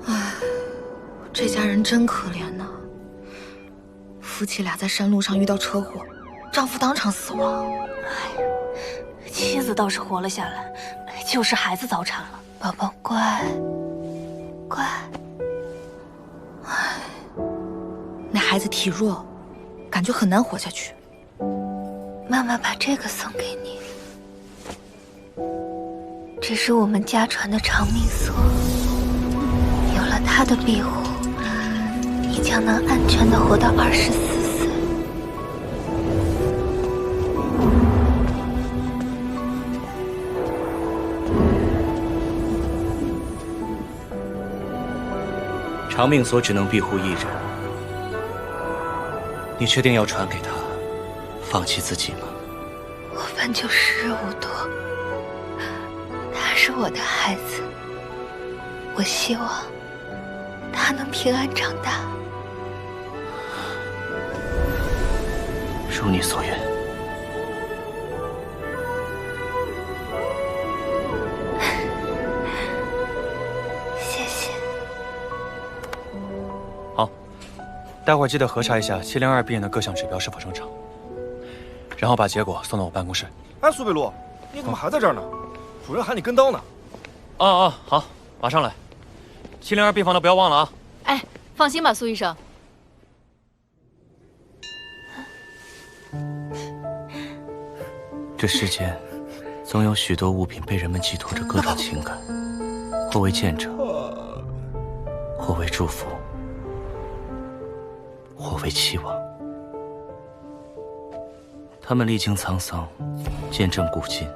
唉，这家人真可怜呐。夫妻俩在山路上遇到车祸，丈夫当场死亡。妻子倒是活了下来，就是孩子早产了。宝宝乖，乖。唉，那孩子体弱，感觉很难活下去。妈妈把这个送给你，这是我们家传的长命锁，有了它的庇护，你将能安全地活到24岁。长命锁只能庇护一人，你确定要传给他，放弃自己吗？我本就时日无多，他是我的孩子，我希望他能平安长大。如你所愿。谢谢。好，待会儿记得核查一下702病人的各项指标是否正常，然后把结果送到我办公室。哎，苏北路，你怎么还在这儿呢？主任喊你跟刀呢。好，马上来。702病房的不要忘了啊。哎，放心吧，苏医生。这世间，总有许多物品被人们寄托着各种情感，或为见证，或为祝福，或为期望。他们历经沧桑，见证古今，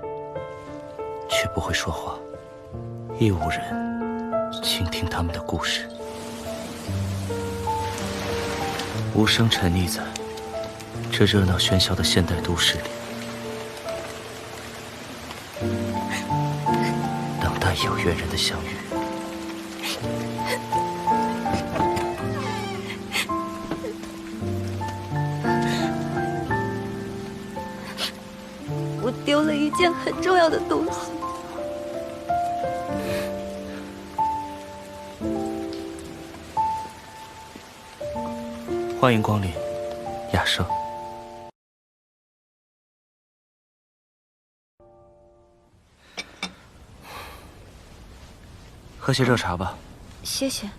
却不会说话，亦无人倾听他们的故事，无声沉溺在这热闹喧嚣的现代都市里，等待有缘人的相遇。我丢了一件很重要的东西。欢迎光临雅舍。喝些热茶吧。谢谢。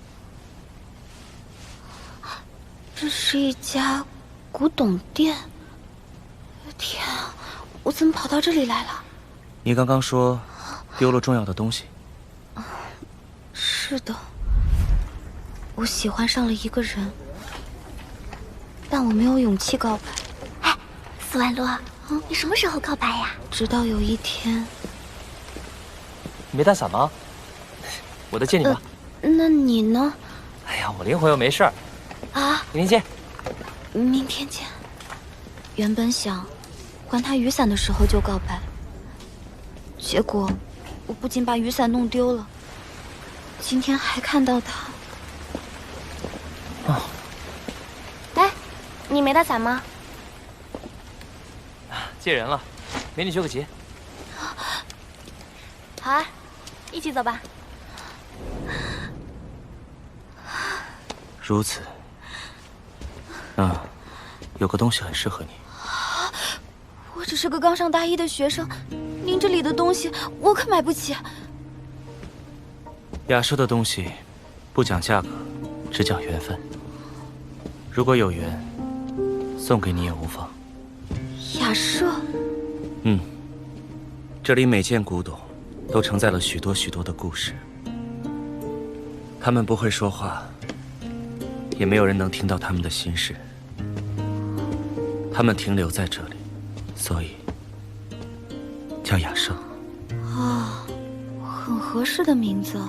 这是一家古董店。天啊，我怎么跑到这里来了？你刚刚说丢了重要的东西。是的，我喜欢上了一个人，但我没有勇气告白。哎，苏婉洛，你什么时候告白呀？直到有一天。你没带伞吗？我再借你吧。那你呢？哎呀，我灵活又没事儿。啊，明天见。明天见。原本想还他雨伞的时候就告白，结果我不仅把雨伞弄丢了，今天还看到他。哦。哎，你没带伞吗？借人了，美女学个急。好啊，一起走吧。如此，有个东西很适合你。我只是个刚上大一的学生，您这里的东西我可买不起。雅舍的东西不讲价格，只讲缘分。如果有缘，送给你也无妨。雅舍。这里每件古董都承载了许多许多的故事。他们不会说话，也没有人能听到他们的心事。他们停留在这里，所以叫雅舍。啊，很合适的名字。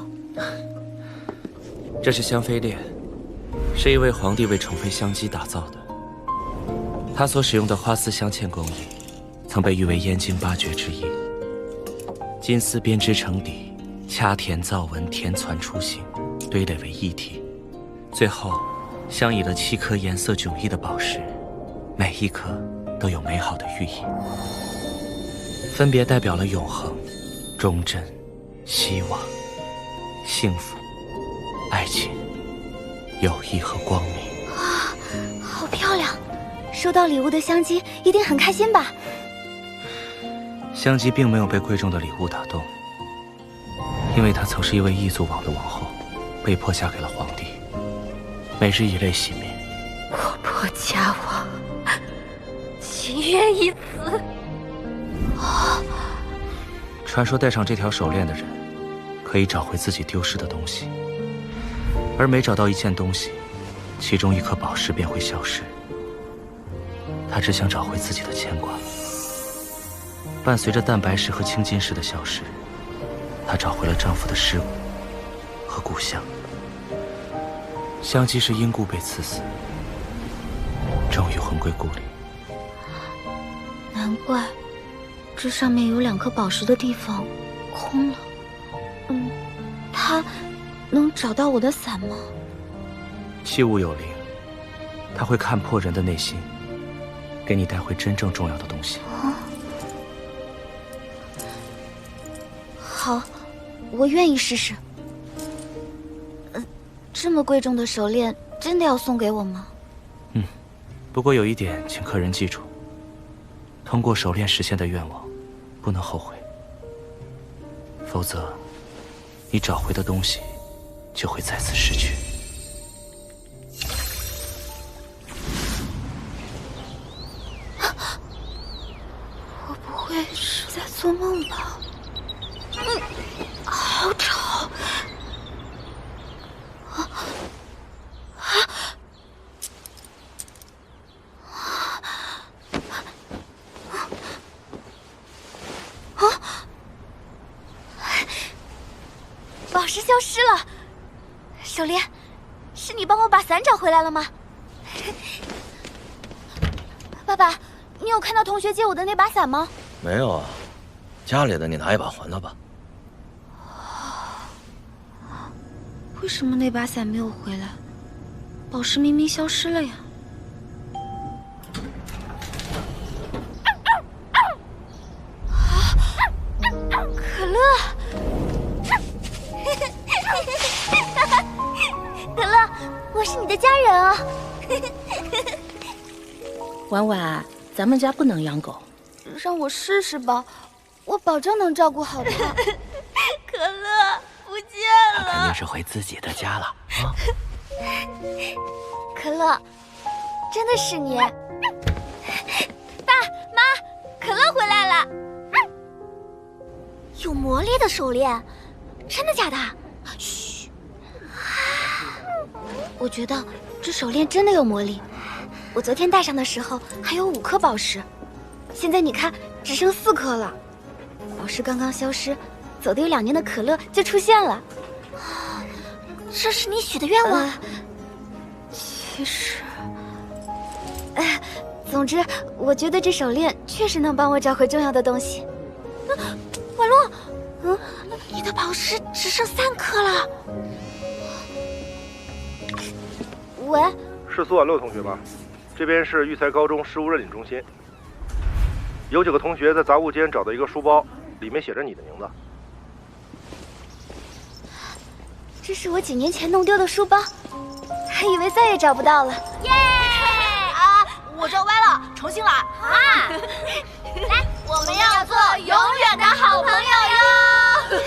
这是香妃链，是一位皇帝为宠妃香姬打造的。他所使用的花丝镶嵌工艺，曾被誉为燕京8绝之一。金丝编织成底，掐填造纹，填攒出形，堆垒为一体，最后镶以了7颗颜色迥异的宝石，每一颗都有美好的寓意，分别代表了永恒、忠贞、希望、幸福爱情、友谊和光明。哇，好漂亮！收到礼物的香姬一定很开心吧？香姬并没有被贵重的礼物打动，因为她曾是一位异族王的王后，被迫嫁给了皇帝，每日以泪洗面。国破家亡，情愿一死。传说戴上这条手链的人，可以找回自己丢失的东西，而每找到一件东西，其中一颗宝石便会消失。她只想找回自己的牵挂。伴随着蛋白石和青金石的消失，她找回了丈夫的尸骨和故乡。香姬是因故被刺死，终于魂归故里。难怪这上面有2颗宝石的地方空了。他能找到我的伞吗？器物有灵，他会看破人的内心，给你带回真正重要的东西。好，我愿意试试。这么贵重的手链，真的要送给我吗？不过有一点，请客人记住：通过手链实现的愿望，不能后悔，否则，你找回的东西就会再次失去。我不会是在做梦吧？好吵！宝石消失了，手链，是你帮我把伞找回来了吗？爸爸，你有看到同学借我的那把伞吗？没有啊，家里的你拿一把还他吧。为什么那把伞没有回来？宝石明明消失了呀！可乐，可乐，我是你的家人啊！婉婉，咱们家不能养狗，让我试试吧，我保证能照顾好它。可乐不见了，他肯定是回自己的家了啊！可乐，真的是你！爸妈，可乐回来了。有魔力的手链，真的假的？嘘，我觉得这手链真的有魔力。我昨天戴上的时候还有5颗宝石，现在你看只剩4颗了。宝石刚刚消失，走得有2年的可乐就出现了。这是你许的愿望？其实，总之，我觉得这手链确实能帮我找回重要的东西。婉洛，你的宝石只剩3颗了。喂，是苏婉洛同学吧？这边是育才高中事务认领中心。有几个同学在杂物间找到一个书包，里面写着你的名字。这是我几年前弄丢的书包，还以为再也找不到了。耶！啊，我撞歪了，重新来啊！来，我们要做永远的好朋友哟！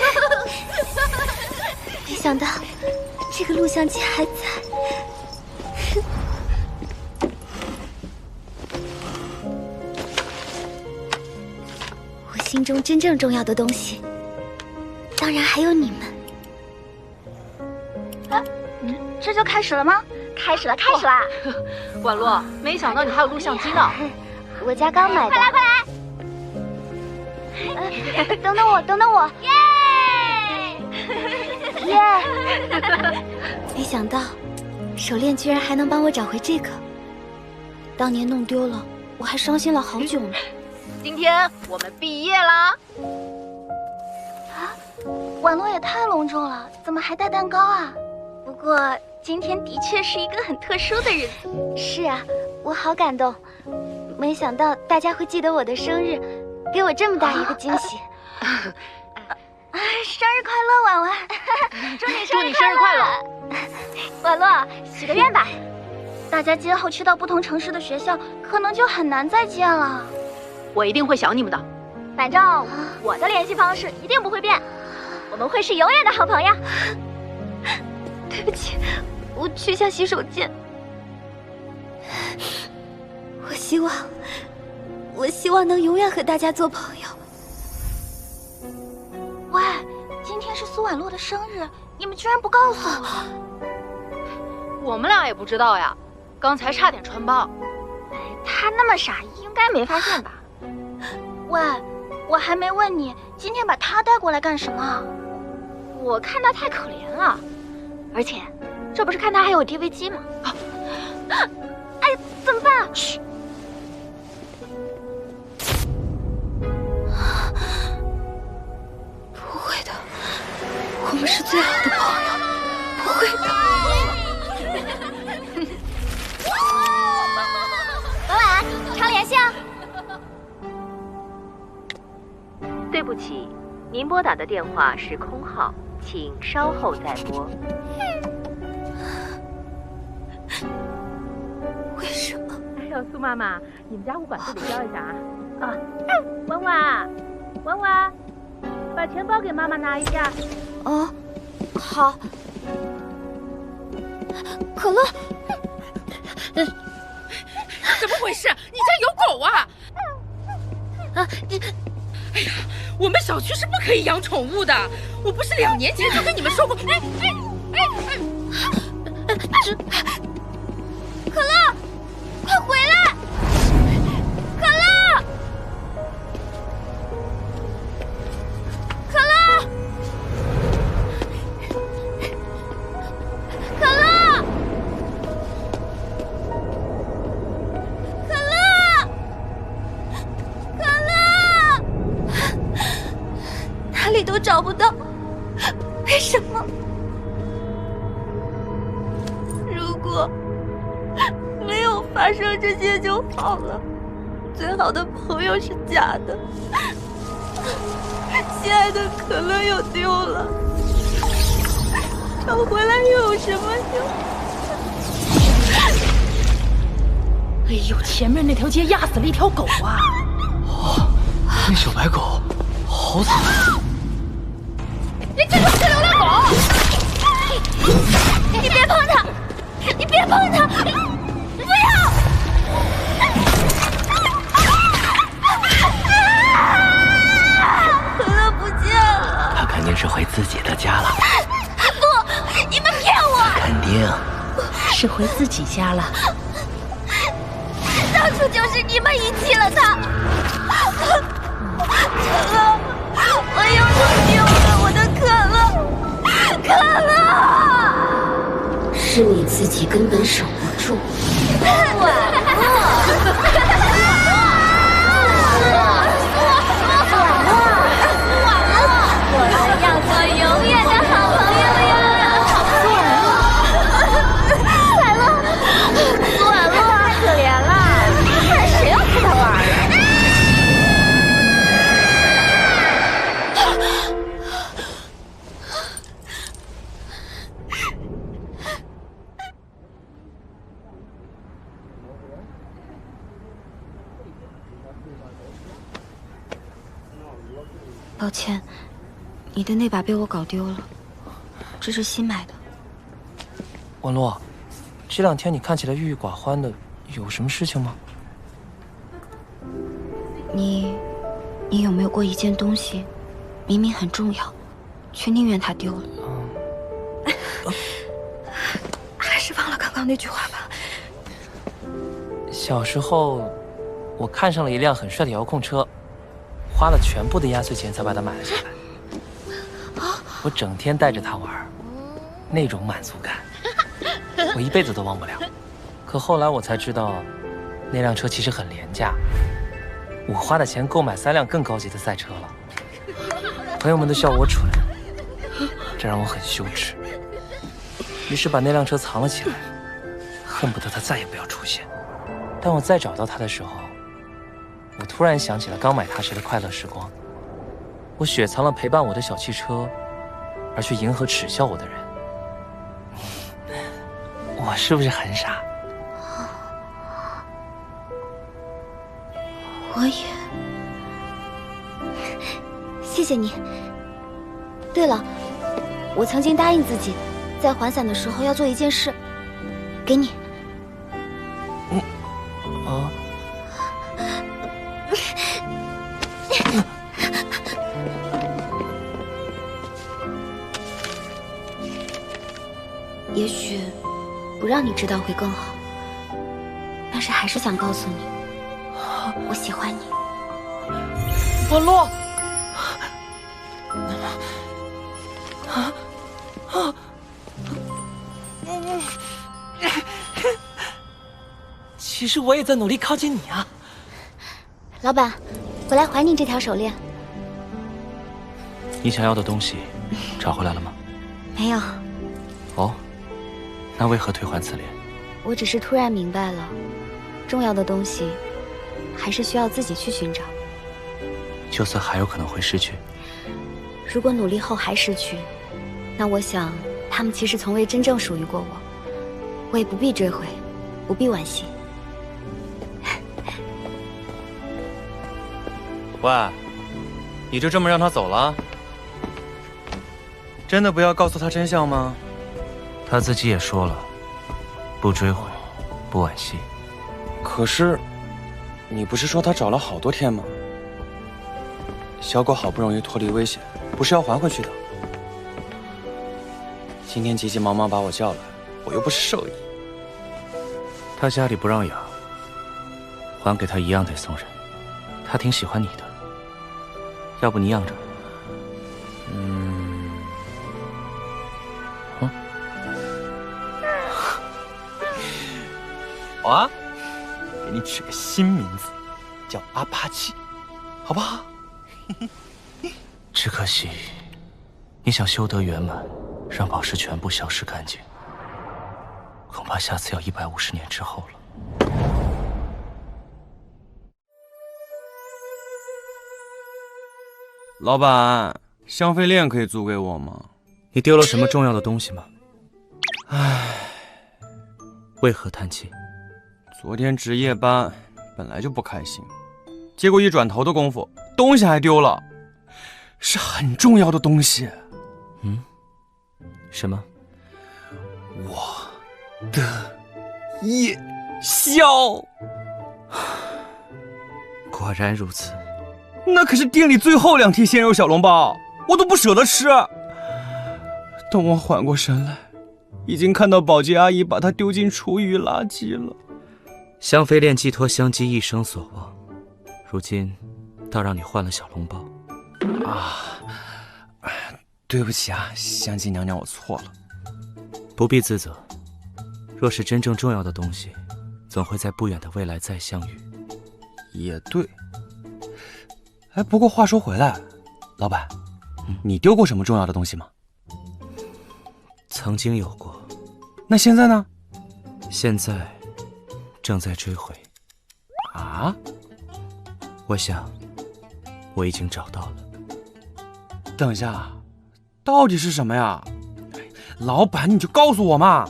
没想到这个录像机还在。我心中真正重要的东西，当然还有你们。这就开始了吗？开始了，开始啦！婉洛，没想到你还有录像机呢。我家刚买的。快来，快来！等等我，等等我！耶！耶！没想到，手链居然还能帮我找回这个。当年弄丢了，我还伤心了好久呢。今天我们毕业啦！啊，婉洛也太隆重了，怎么还带蛋糕啊？不过今天的确是一个很特殊的日子。是啊，我好感动，没想到大家会记得我的生日，给我这么大一个惊喜。生日快乐，婉婉！祝你生日快乐！婉洛，许个愿吧。大家今后去到不同城市的学校，可能就很难再见了。我一定会想你们的。反正我的联系方式一定不会变，我们会是永远的好朋友。对不起，我去下洗手间。我希望能永远和大家做朋友。喂，今天是苏婉洛的生日，你们居然不告诉我？我们俩也不知道呀，刚才差点穿帮。他那么傻，应该没发现吧？喂，我还没问你，今天把他带过来干什么？我看他太可怜了，而且这不是看他还有 DV 机吗？哎，怎么办？嘘。不会的，我们是最好的朋友，不会的。婉婉，常联系啊。对不起，您拨打的电话是空号，请稍后再拨。为什么？哎呦，苏妈妈，你们家物管处得交一下啊！啊，婉婉，婉婉，把钱包给妈妈拿一下。哦，好。可乐，怎么回事？你家有狗啊？啊，哎呀，我们小区是不可以养宠物的。我不是2年前就跟你们说过。可乐，快回来！可乐，可乐，可乐，可乐，可乐，哪里都找不到，为什么？如果没有发生这些就好了。最好的朋友是假的，心爱的可乐又丢了，找回来又有什么用？哎呦，前面那条街压死了一条狗啊！哦，那小白狗好惨。你这就是流浪狗！你别碰它！你别碰它！不要！可乐不见了。它肯定是回自己的家了。不，你们骗我！肯定是回自己家了。当初就是你们遗弃了他。可乐，我又弄丢了我的可乐，可乐。是你自己根本守不住。我们要做永远的好朋友呀！婉洛，苏婉洛太可怜了，看谁要陪他玩呀？抱歉，你的那把被我搞丢了，这是新买的。婉洛，这2天你看起来郁郁寡欢的，有什么事情吗？你有没有过一件东西，明明很重要，却宁愿它丢了？还是忘了刚刚那句话吧。小时候，我看上了一辆很帅的遥控车，花了全部的压岁钱才把它买了下来。我整天带着它玩，那种满足感，我一辈子都忘不了。可后来我才知道，那辆车其实很廉价，我花的钱够买3辆更高级的赛车了。朋友们都笑我蠢，这让我很羞耻。于是把那辆车藏了起来，恨不得它再也不要出现。当我再找到它的时候，我突然想起了刚买它时的快乐时光。我雪藏了陪伴我的小汽车，而去迎合耻笑我的人。我是不是很傻？我也。谢谢你。对了，我曾经答应自己，在还伞的时候要做一件事，给你。哦。也许不让你知道会更好，但是还是想告诉你，我喜欢你。文洛。其实我也在努力靠近你啊。老板，我来还你这条手链。你想要的东西找回来了吗？没有。哦，那为何退还此链？我只是突然明白了，重要的东西还是需要自己去寻找。就算还有可能会失去，如果努力后还失去，那我想他们其实从未真正属于过我，我也不必追悔，不必惋惜。喂，你就这么让他走了？真的不要告诉他真相吗？他自己也说了，不追悔，不惋惜。可是，你不是说他找了好多天吗？小狗好不容易脱离危险，不是要还回去的。今天急急忙忙把我叫来，我又不是兽医。他家里不让养，还给他一样得送人。他挺喜欢你的，要不你养着？好啊，给你取个新名字，叫阿帕契，好不好？只可惜，你想修得圆满，让宝石全部消失干净，恐怕下次要150年之后了。老板，香妃链可以租给我吗？你丢了什么重要的东西吗？唉，为何叹气？昨天值夜班，本来就不开心，结果一转头的功夫，东西还丢了，是很重要的东西。什么？我的夜宵。果然如此。那可是店里最后2屉鲜肉小笼包，我都不舍得吃。等我缓过神来，已经看到保洁阿姨把它丢进厨余垃圾了。香妃链寄托香姬一生所望，如今倒让你换了小笼包。对不起啊，香姬娘娘，我错了。不必自责，若是真正重要的东西，总会在不远的未来再相遇。也对。哎，不过话说回来，老板，你丢过什么重要的东西吗？曾经有过。那现在呢？现在正在追回。啊？我想我已经找到了。等一下，到底是什么呀？老板，你就告诉我嘛。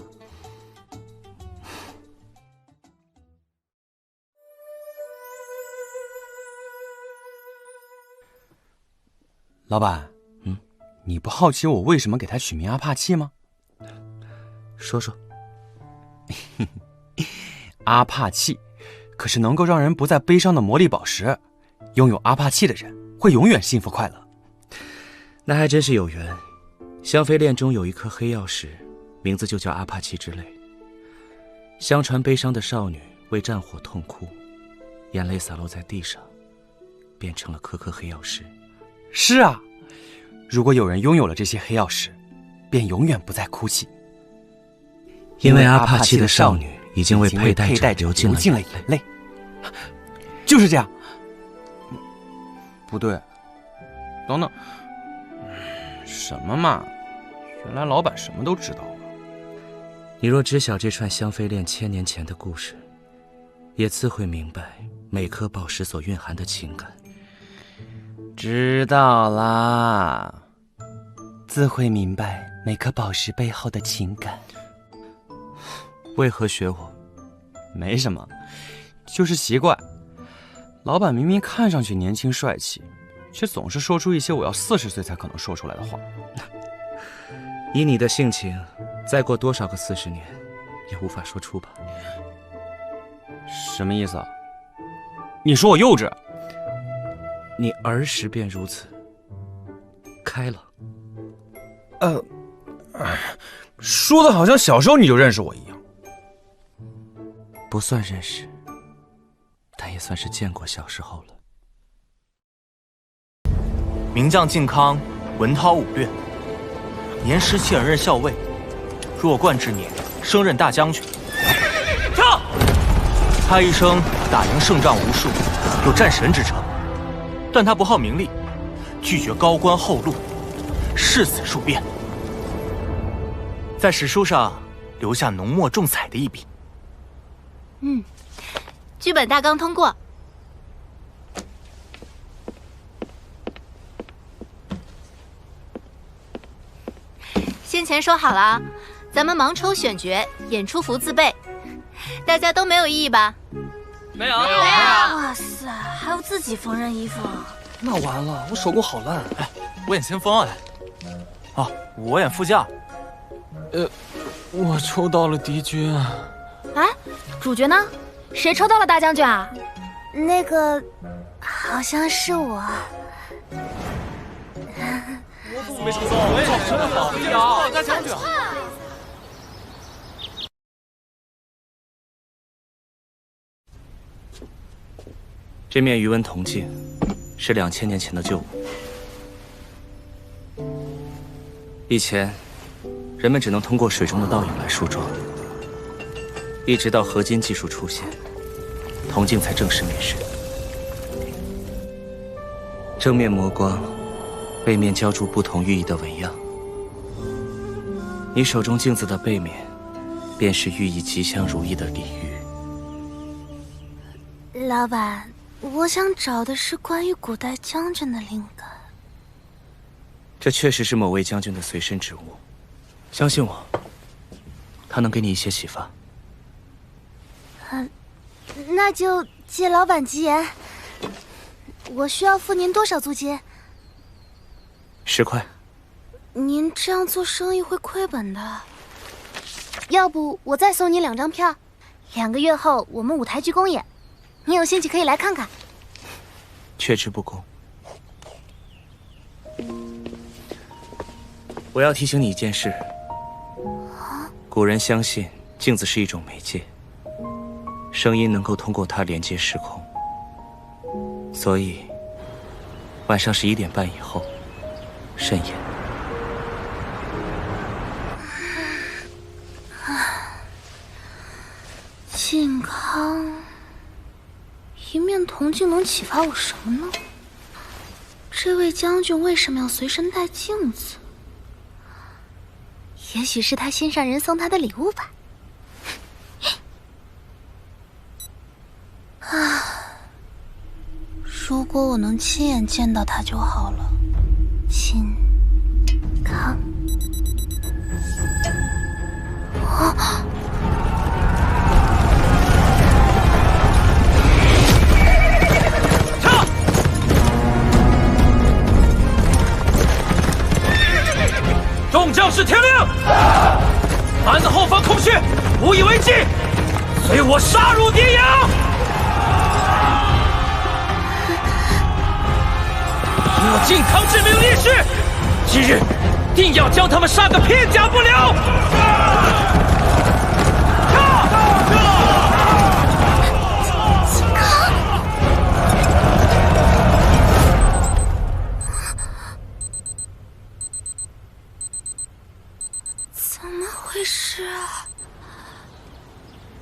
老板，你不好奇我为什么给他取名阿帕契吗？说说。阿帕契可是能够让人不再悲伤的魔力宝石，拥有阿帕契的人会永远幸福快乐。那还真是有缘。香妃链中有一颗黑曜石，名字就叫阿帕契之泪。相传悲伤的少女为战火痛哭，眼泪洒落在地上，变成了颗颗黑曜石。是啊，如果有人拥有了这些黑曜石，便永远不再哭泣。因为阿帕契的少女已经为佩戴者流尽了眼泪。就是这样。不对，等等，什么嘛？原来老板什么都知道了。你若知晓这串香妃链1000年前的故事，也自会明白每颗宝石所蕴含的情感。知道啦，自会明白每颗宝石背后的情感。为何学我？没什么，就是习惯。老板明明看上去年轻帅气，却总是说出一些我要40岁才可能说出来的话。以你的性情，再过多少个40年，也无法说出吧？什么意思啊？你说我幼稚？你儿时便如此，开朗。说的好像小时候你就认识我一样。不算认识，但也算是见过小时候了。名将靖康，文韬武略，年17任校尉，弱冠之年升任大将军。跳！他一生打赢胜仗无数，有战神之称，但他不好名利，拒绝高官厚禄，誓死数变，在史书上留下浓墨重彩的一笔。剧本大纲通过。先前说好了，咱们盲抽选角，演出服自备，大家都没有异议吧？没有。哇塞，还有自己缝纫衣服。那完了，我手工好烂。哎，我演先锋哎。哦，我演副将。我抽到了敌军。哎，主角呢？谁抽到了大将军啊？那个，好像是我。我怎么没抽到？我也真好呀，大将军。这面鱼纹铜镜是2000年前的旧物。以前，人们只能通过水中的倒影来梳妆，一直到合金技术出现，铜镜才正式面世。正面磨光，背面浇铸不同寓意的纹样。你手中镜子的背面，便是寓意吉祥如意的鲤鱼。老板，我想找的是关于古代将军的灵感。这确实是某位将军的随身之物，相信我，他能给你一些启发。那就借老板吉言。我需要付您多少租金？10块。您这样做生意会亏本的。要不我再送你2张票，2个月后我们舞台剧公演，你有兴趣可以来看看。却之不恭。我要提醒你一件事。古人相信镜子是一种媒介，声音能够通过它连接时空，所以晚上11点半以后慎言。靖康，一面铜镜能启发我什么呢？这位将军为什么要随身带镜子？也许是他心上人送他的礼物吧。如果我能亲眼见到他就好了。靖康。众将士听令，蛮子后方空虚，无以为继，随我杀入敌营。以我靖康之名立誓，今日定要将他们杀个片甲不留。靖康，怎么回事啊？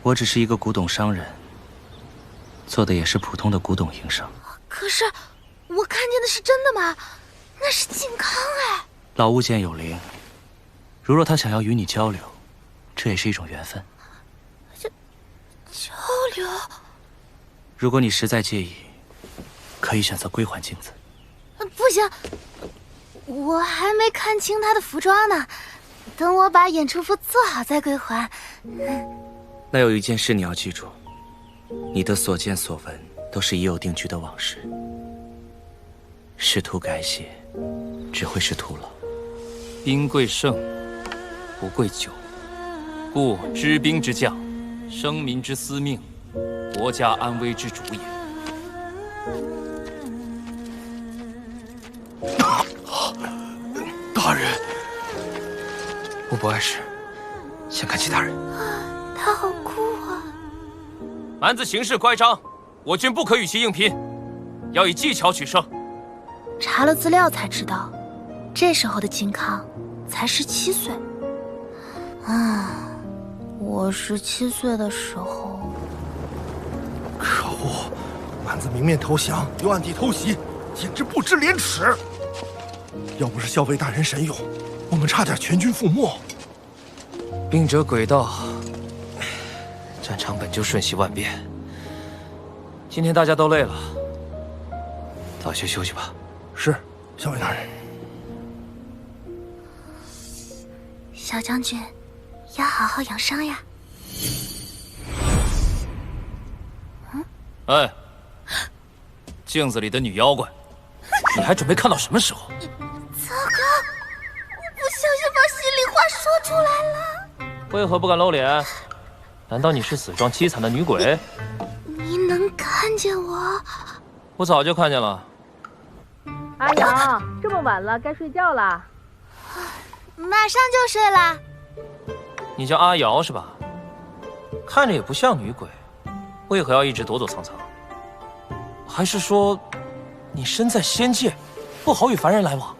我只是一个古董商人，做的也是普通的古董营生。可是我看见的是真的吗？那是靖康哎！老物件有灵，如若他想要与你交流，这也是一种缘分。交流？如果你实在介意，可以选择归还镜子。不行，我还没看清他的服装呢，等我把演出服做好再归还。那有一件事你要记住，你的所见所闻都是已有定局的往事，试图改写，只会是徒劳。兵贵胜，不贵久。故知兵之将，生民之司命，国家安危之主也。大人，我不碍事，先看其他人。他好酷啊！蛮子行事乖张，我军不可与其硬拼，要以技巧取胜。查了资料才知道，这时候的靖康才17岁。我17岁的时候，可恶！蛮子明面投降，又暗地偷袭，简直不知廉耻。要不是校尉大人神勇，我们差点全军覆没。兵者诡道，战场本就瞬息万变。今天大家都累了，早些休息吧。是，校尉大人。小将军，要好好养伤呀。哎，镜子里的女妖怪，你还准备看到什么时候？糟糕，我不小心把心里话说出来了。为何不敢露脸？难道你是死状凄惨的女鬼？你能看见我？我早就看见了。阿瑶，这么晚了，该睡觉了。马上就睡了。你叫阿瑶是吧？看着也不像女鬼，为何要一直躲躲藏藏？还是说，你身在仙界，不好与凡人来往？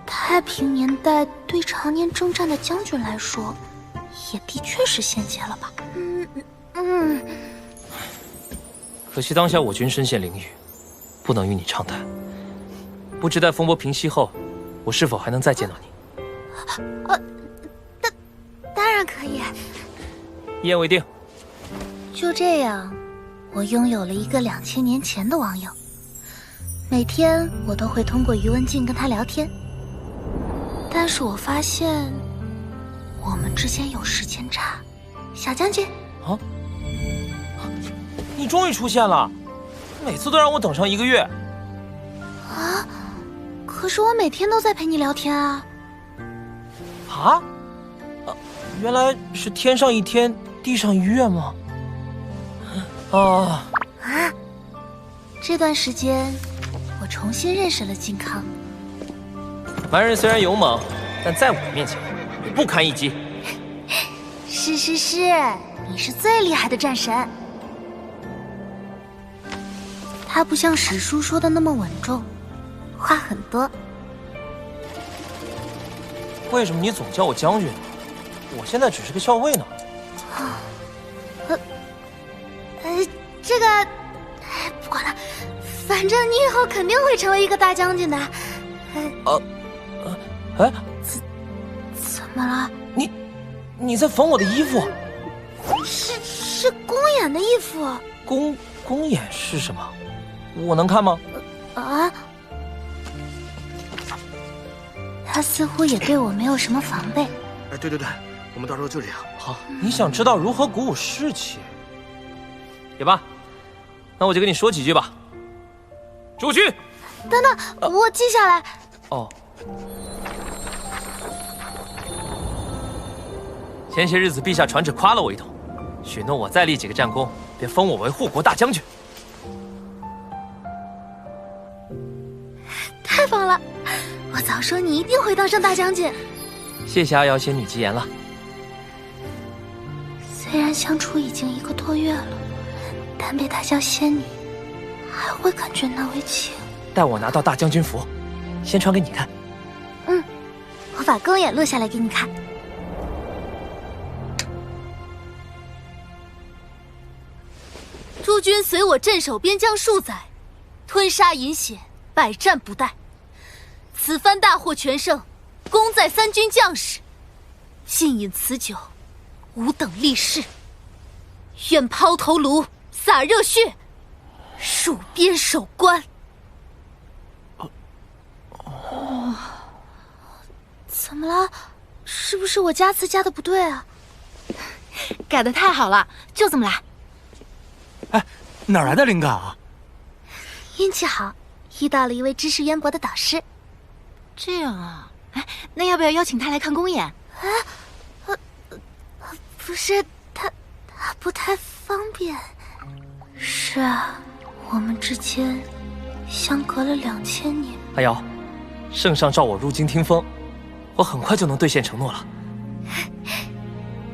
太平年代对常年征战的将军来说，也的确是仙界了吧？可惜当下我军身陷囹圄，不能与你畅谈。不知待风波平息后，我是否还能再见到你？当然可以。一言为定。就这样，我拥有了一个2000年前的网友。每天我都会通过余文静跟他聊天，但是我发现我们之间有时间差。小将军，你终于出现了，每次都让我等上1个月。啊！可是我每天都在陪你聊天啊。原来是天上1天，地上1月吗？这段时间，我重新认识了靖康。蛮人虽然勇猛，但在我面前也不堪一击。是，你是最厉害的战神。他不像史书说的那么稳重，话很多。为什么你总叫我将军？我现在只是个校尉呢。这个，不管了，反正你以后肯定会成为一个大将军的。怎么了？你在缝我的衣服？是公演的衣服。公演是什么？我能看吗？他似乎也对我没有什么防备。对，我们到时候就这样。好，你想知道如何鼓舞士气？也罢，那我就跟你说几句吧。诸君，等等，我记下来。前些日子陛下传旨夸了我一通，许诺我再立几个战功，便封我为护国大将军。太棒了！我早说你一定会当上大将军。谢谢阿瑶仙女吉言了。虽然相处已经1个多月了，但被她叫仙女，还会感觉难为情。待我拿到大将军符，先传给你看。我把公演录下来给你看。诸君随我镇守边疆数载，吞沙饮血，百战不殆。此番大获全胜，功在3军将士。尽饮此酒，吾等立誓，愿抛头颅，洒热血，戍边守关。怎么了？是不是我加词加的不对啊？改得太好了，就这么来。哎，哪来的灵感啊？运气好，遇到了一位知识渊博的导师。这样啊，哎，那要不要邀请他来看公演？不是，他不太方便。是啊，我们之间相隔了2000年。阿瑶，圣上召我入京听风，我很快就能兑现承诺了。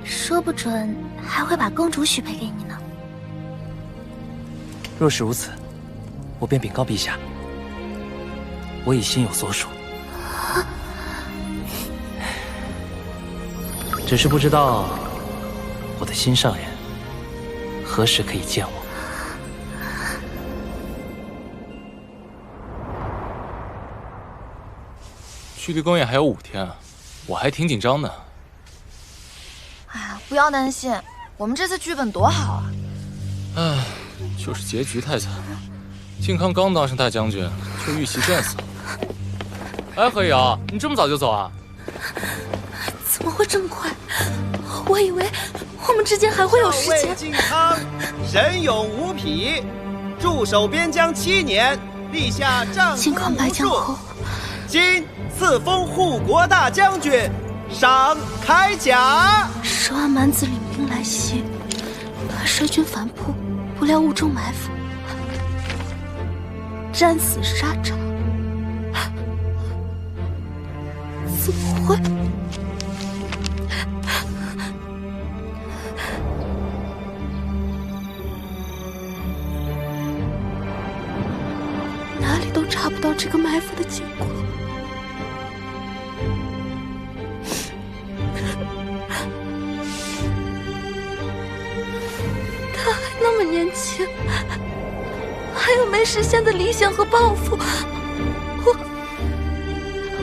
说不准还会把公主许配给你呢。若是如此，我便禀告陛下，我已心有所属。只是不知道我的新上人何时可以见我。距离公演还有5天，我还挺紧张的。哎呀，不要担心，我们这次剧本多好啊！唉，就是结局太惨，靖康刚当上大将军就遇袭战死了。哎，何以瑶，你这么早就走啊？怎么会这么快？我以为我们之间还会有时间。靖康神勇无匹，驻守边疆7年，立下战功无数。今赐封护国大将军，赏铠甲。10万蛮子领兵来袭，水军反扑，不料误中埋伏，战死沙场。怎么会？哪里都查不到这个埋伏的经过。他还那么年轻，还有没实现的理想和抱负。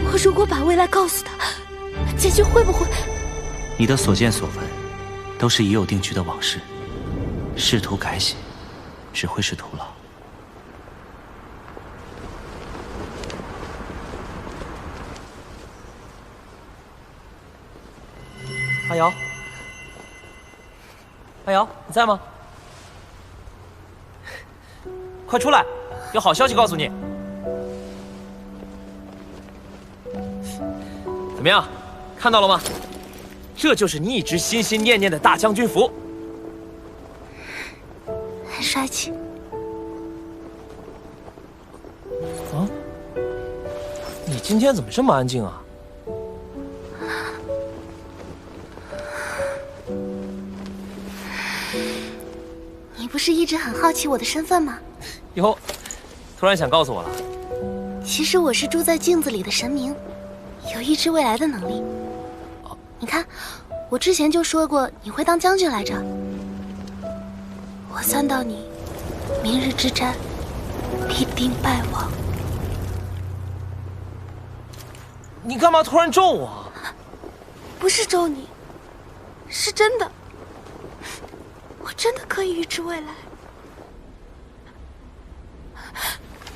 我如果把未来告诉他，结局会不会？你的所见所闻，都是已有定局的往事，试图改写，只会是徒劳。阿瑶，阿瑶，你在吗？快出来，有好消息告诉你。怎么样，看到了吗？这就是你一直心心念念的大将军服，很帅气。啊？你今天怎么这么安静啊？你不是一直很好奇我的身份吗？哟，突然想告诉我了。其实我是住在镜子里的神明，有预知未来的能力。你看，我之前就说过你会当将军来着。我算到你，明日之战必定败亡。你干嘛突然咒我？不是咒你，是真的。我真的可以预知未来。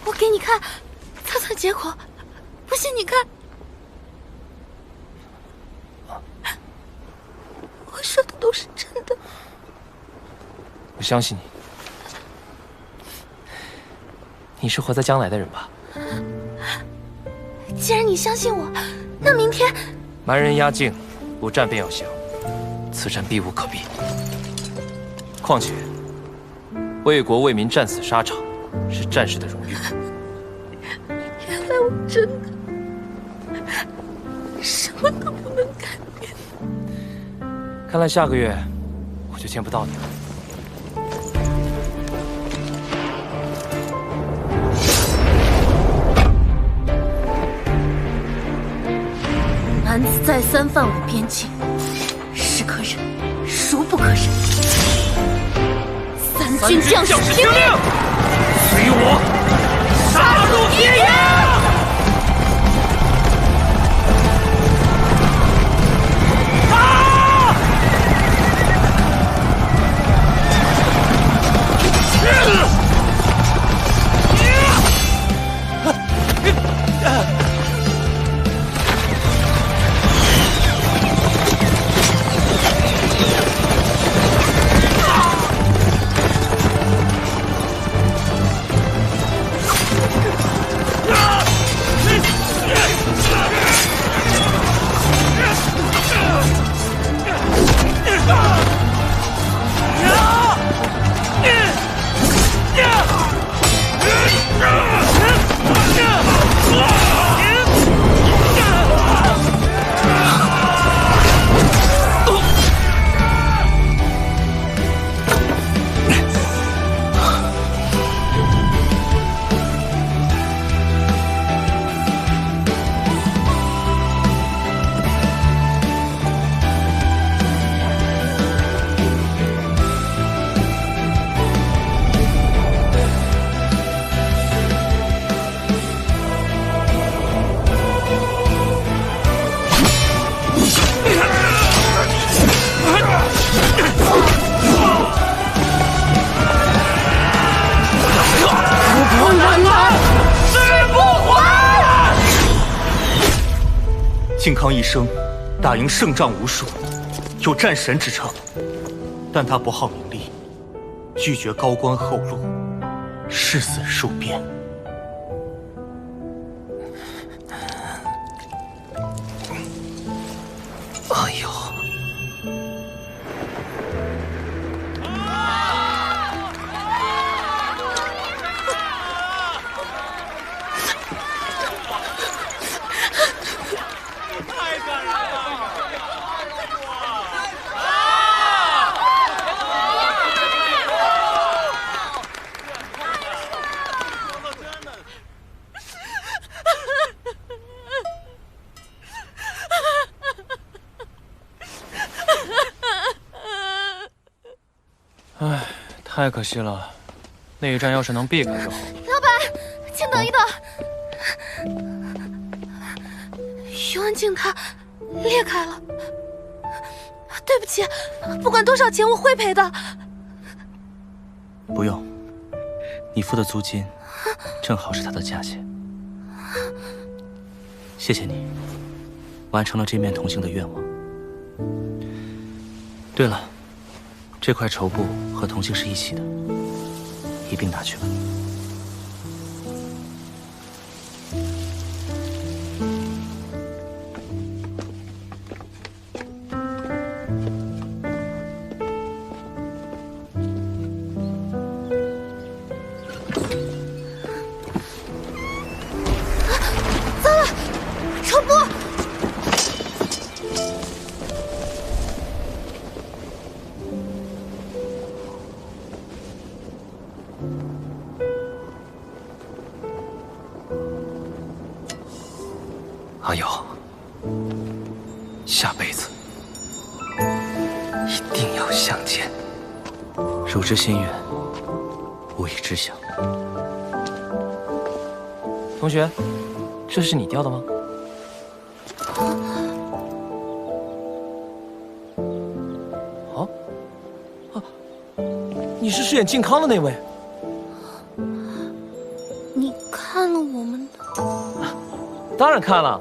我给你看，测测结果，不信你看。我说的都是真的。我相信你。你是活在将来的人吧？既然你相信我，那明天蛮人压境，不战便要降，此战避无可避。况且，为国为民战死沙场，是战士的荣誉。原来我真的什么都不能改变。看来下个月我就见不到你了。男子再三犯我边境，是可忍，孰不可忍？三军将士听令，随我杀入敌营！靖康一生，打赢胜仗无数，有战神之称，但他不好名利，拒绝高官厚禄，誓死戍边。哎呦！唉，太可惜了，那一战要是能避开就好。老板，请等一等。余文静她裂开了，对不起，不管多少钱我会赔的。不用，你付的租金正好是它的价钱。谢谢你，完成了这面铜镜的愿望。对了，这块绸布和铜镜是一起的，一并拿去吧。绸布！阿瑶，下辈子一定要相见。汝之心愿，吾已知晓。同学，这是你雕的吗？哦，啊，你是饰演靖康的那位？你看了我们的？当然看了，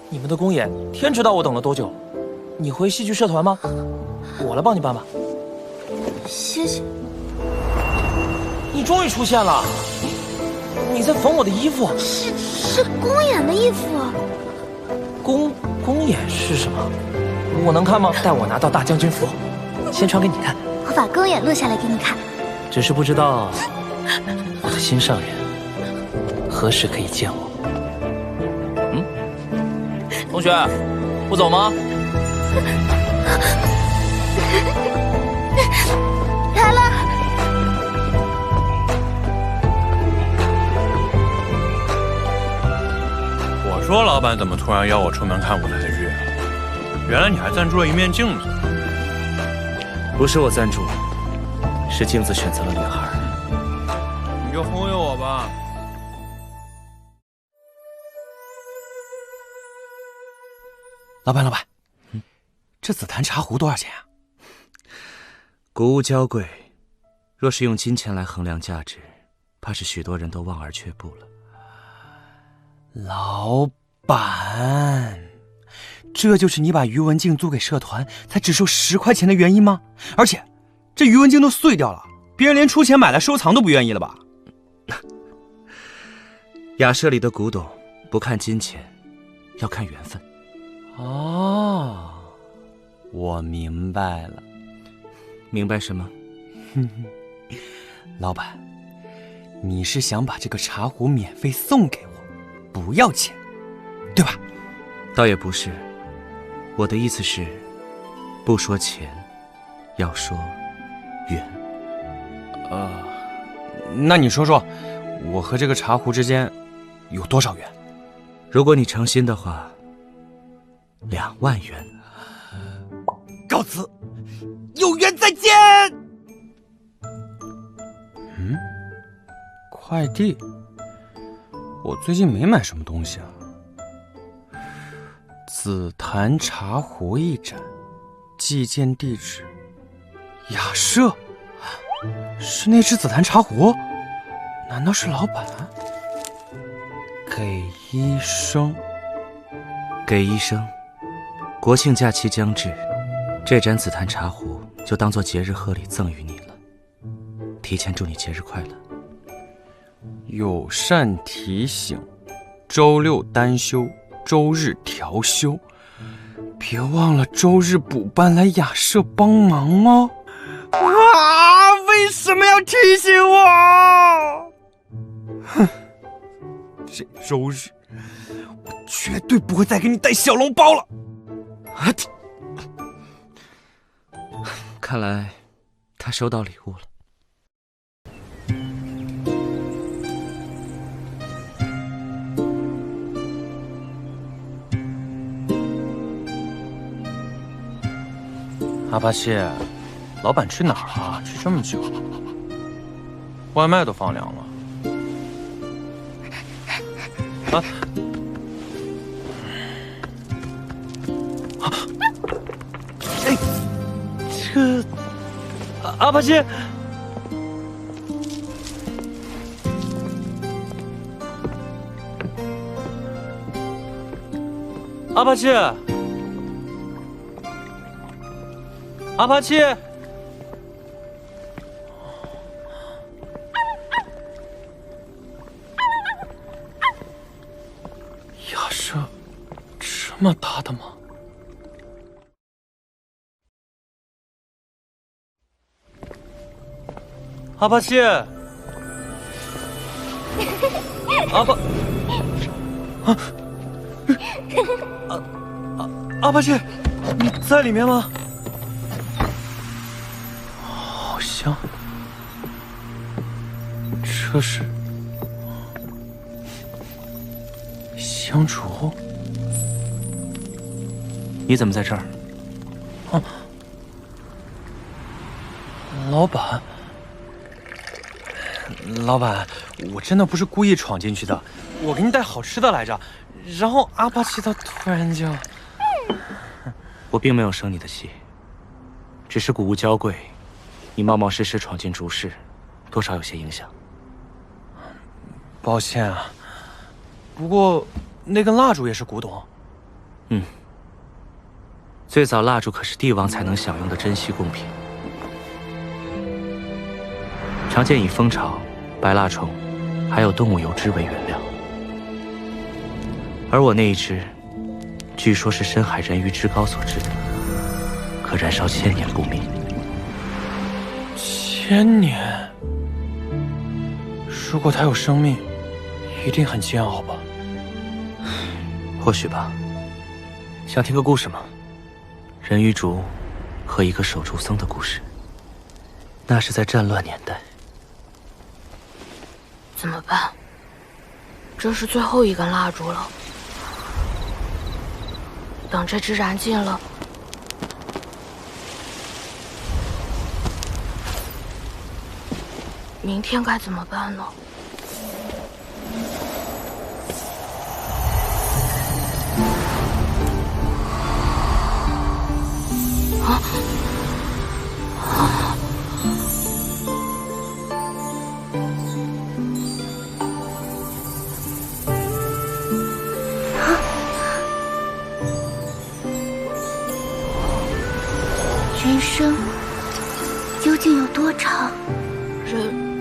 你们的公演，天知道我等了多久。你回戏剧社团吗？我来帮你办吧。谢谢。你终于出现了！你在缝我的衣服？是公演的衣服。公演是什么？我能看吗？带我拿到大将军府，先传给你看。我把公演录下来给你看。只是不知道我的心上人何时可以见我。同学，不走吗？来了。我说老板怎么突然邀我出门看舞台剧啊？原来你还赞助了一面镜子。不是我赞助，是镜子选择了女孩。你就忽悠我吧。老板，这紫檀茶壶多少钱啊？古物娇贵，若是用金钱来衡量价值，怕是许多人都望而却步了。老板，这就是你把余文静租给社团才只收10块钱的原因吗？而且这余文静都碎掉了，别人连出钱买来收藏都不愿意了吧？雅舍里的古董不看金钱，要看缘分。哦，我明白了。明白什么？老板，你是想把这个茶壶免费送给我，不要钱，对吧？倒也不是，我的意思是，不说钱，要说缘。那你说说，我和这个茶壶之间有多少缘？如果你诚心的话，2万元。告辞，有缘再见。快递，我最近没买什么东西啊。紫檀茶壶1盏，寄件地址雅舍。是那只紫檀茶壶？难道是老板？给医生。给医生国庆假期将至，这盏紫檀茶壶就当做节日贺礼赠予你了。提前祝你节日快乐。友善提醒：周六单休，周日调休，别忘了周日补班来雅舍帮忙哦。啊！为什么要提醒我？哼，这周日我绝对不会再给你带小笼包了。啊！看来他收到礼物了。阿巴西，老板去哪儿了？去这么久，外卖都放凉了。啊！哎，这阿巴西，阿巴西。阿帕契，雅舍这么大的吗？阿帕契，阿帕，阿帕契，你在里面吗？好香，这是香烛。你怎么在这儿？哦，老板，老板，我真的不是故意闯进去的，我给你带好吃的来着，然后阿巴奇他突然就……我并没有生你的气，只是谷物娇贵。你冒冒失失闯进竹室，多少有些影响。抱歉啊，不过那根蜡烛也是古董。嗯，最早蜡烛可是帝王才能享用的珍稀贡品，常见以蜂巢、白蜡虫，还有动物油脂为原料。而我那一支，据说是深海人鱼之膏所制的，可燃烧1000年不灭。1000年，如果它有生命，一定很煎熬吧？或许吧。想听个故事吗？人鱼竹和一个守竹僧的故事。那是在战乱年代。怎么办？这是最后一根蜡烛了。等这支燃尽了，明天该怎么办呢？啊！啊！人生究竟有多长？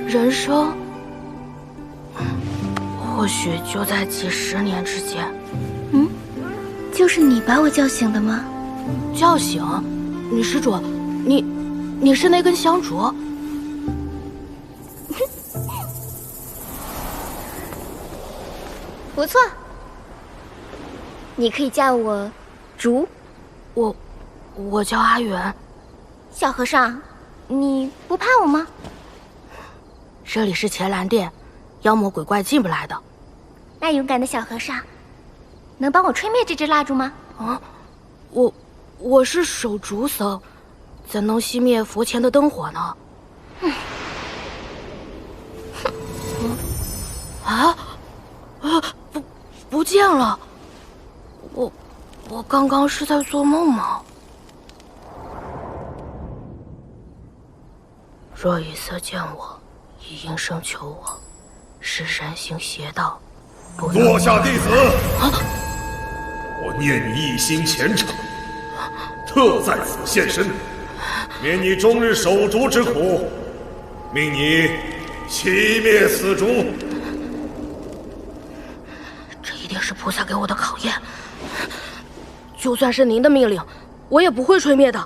人生，或许就在几10年之间。嗯，就是你把我叫醒的吗？叫醒？女施主，你是那根香烛？不错，你可以叫我竹。我叫阿元。小和尚，你不怕我吗？这里是伽蓝殿，妖魔鬼怪进不来的。那勇敢的小和尚，能帮我吹灭这支蜡烛吗？啊，我是守竹僧，怎能熄灭佛前的灯火呢？不见了！我刚刚是在做梦吗？若以色见我，以应声求我，是人行邪道，不能。落下弟子！啊！我念你一心虔诚，特在此现身，免你终日守拙之苦，命你熄灭此烛。这一定是菩萨给我的考验。就算是您的命令，我也不会吹灭的。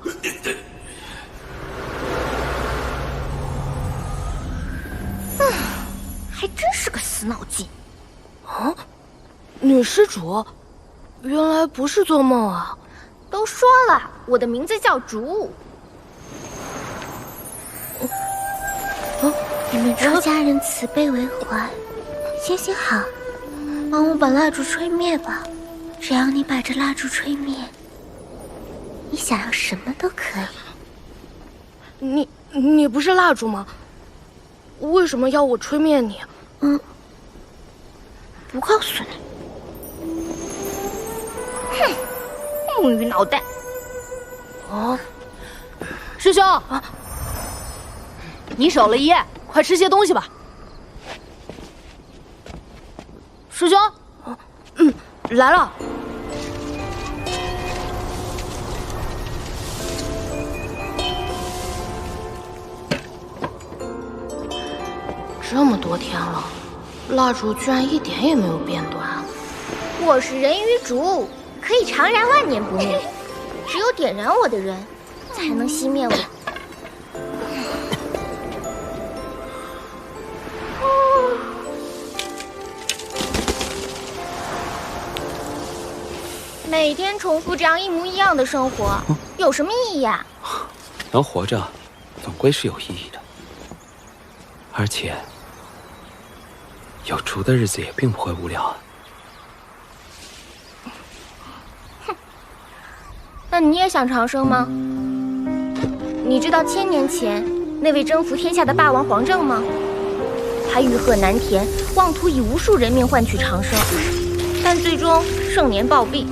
还真是个死脑筋。啊，女施主，原来不是做梦啊！都说了，我的名字叫竹。你们出家人慈悲为怀，行行好，帮我把蜡烛吹灭吧。只要你把这蜡烛吹灭，你想要什么都可以。你不是蜡烛吗？为什么要我吹灭你？不告诉你。哼，木鱼脑袋。啊，师兄，你守了一夜，快吃些东西吧。师兄，来了。这么多天了，蜡烛居然一点也没有变短。我是人鱼烛，可以长燃万年不灭，只有点燃我的人，才能熄灭我。每天重复这样一模一样的生活，有什么意义呀？能活着，总归是有意义的。而且，有烛的日子也并不会无聊啊。哼，那你也想长生吗？你知道1000年前那位征服天下的霸王黄正吗？他欲壑难填，妄图以无数人命换取长生，但最终盛年暴毙，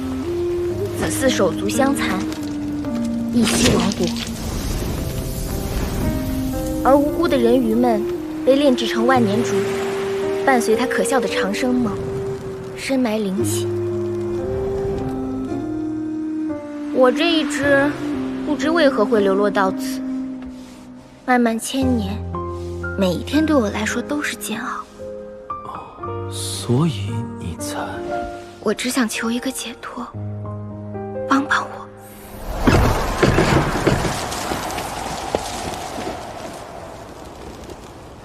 子嗣手足相残，一夕亡国。而无辜的人鱼们被炼制成万年烛，伴随他可笑的长生梦，深埋灵气。我这一只，不知为何会流落到此。漫漫1000年，每一天对我来说都是煎熬。所以你才……我只想求一个解脱，帮帮我。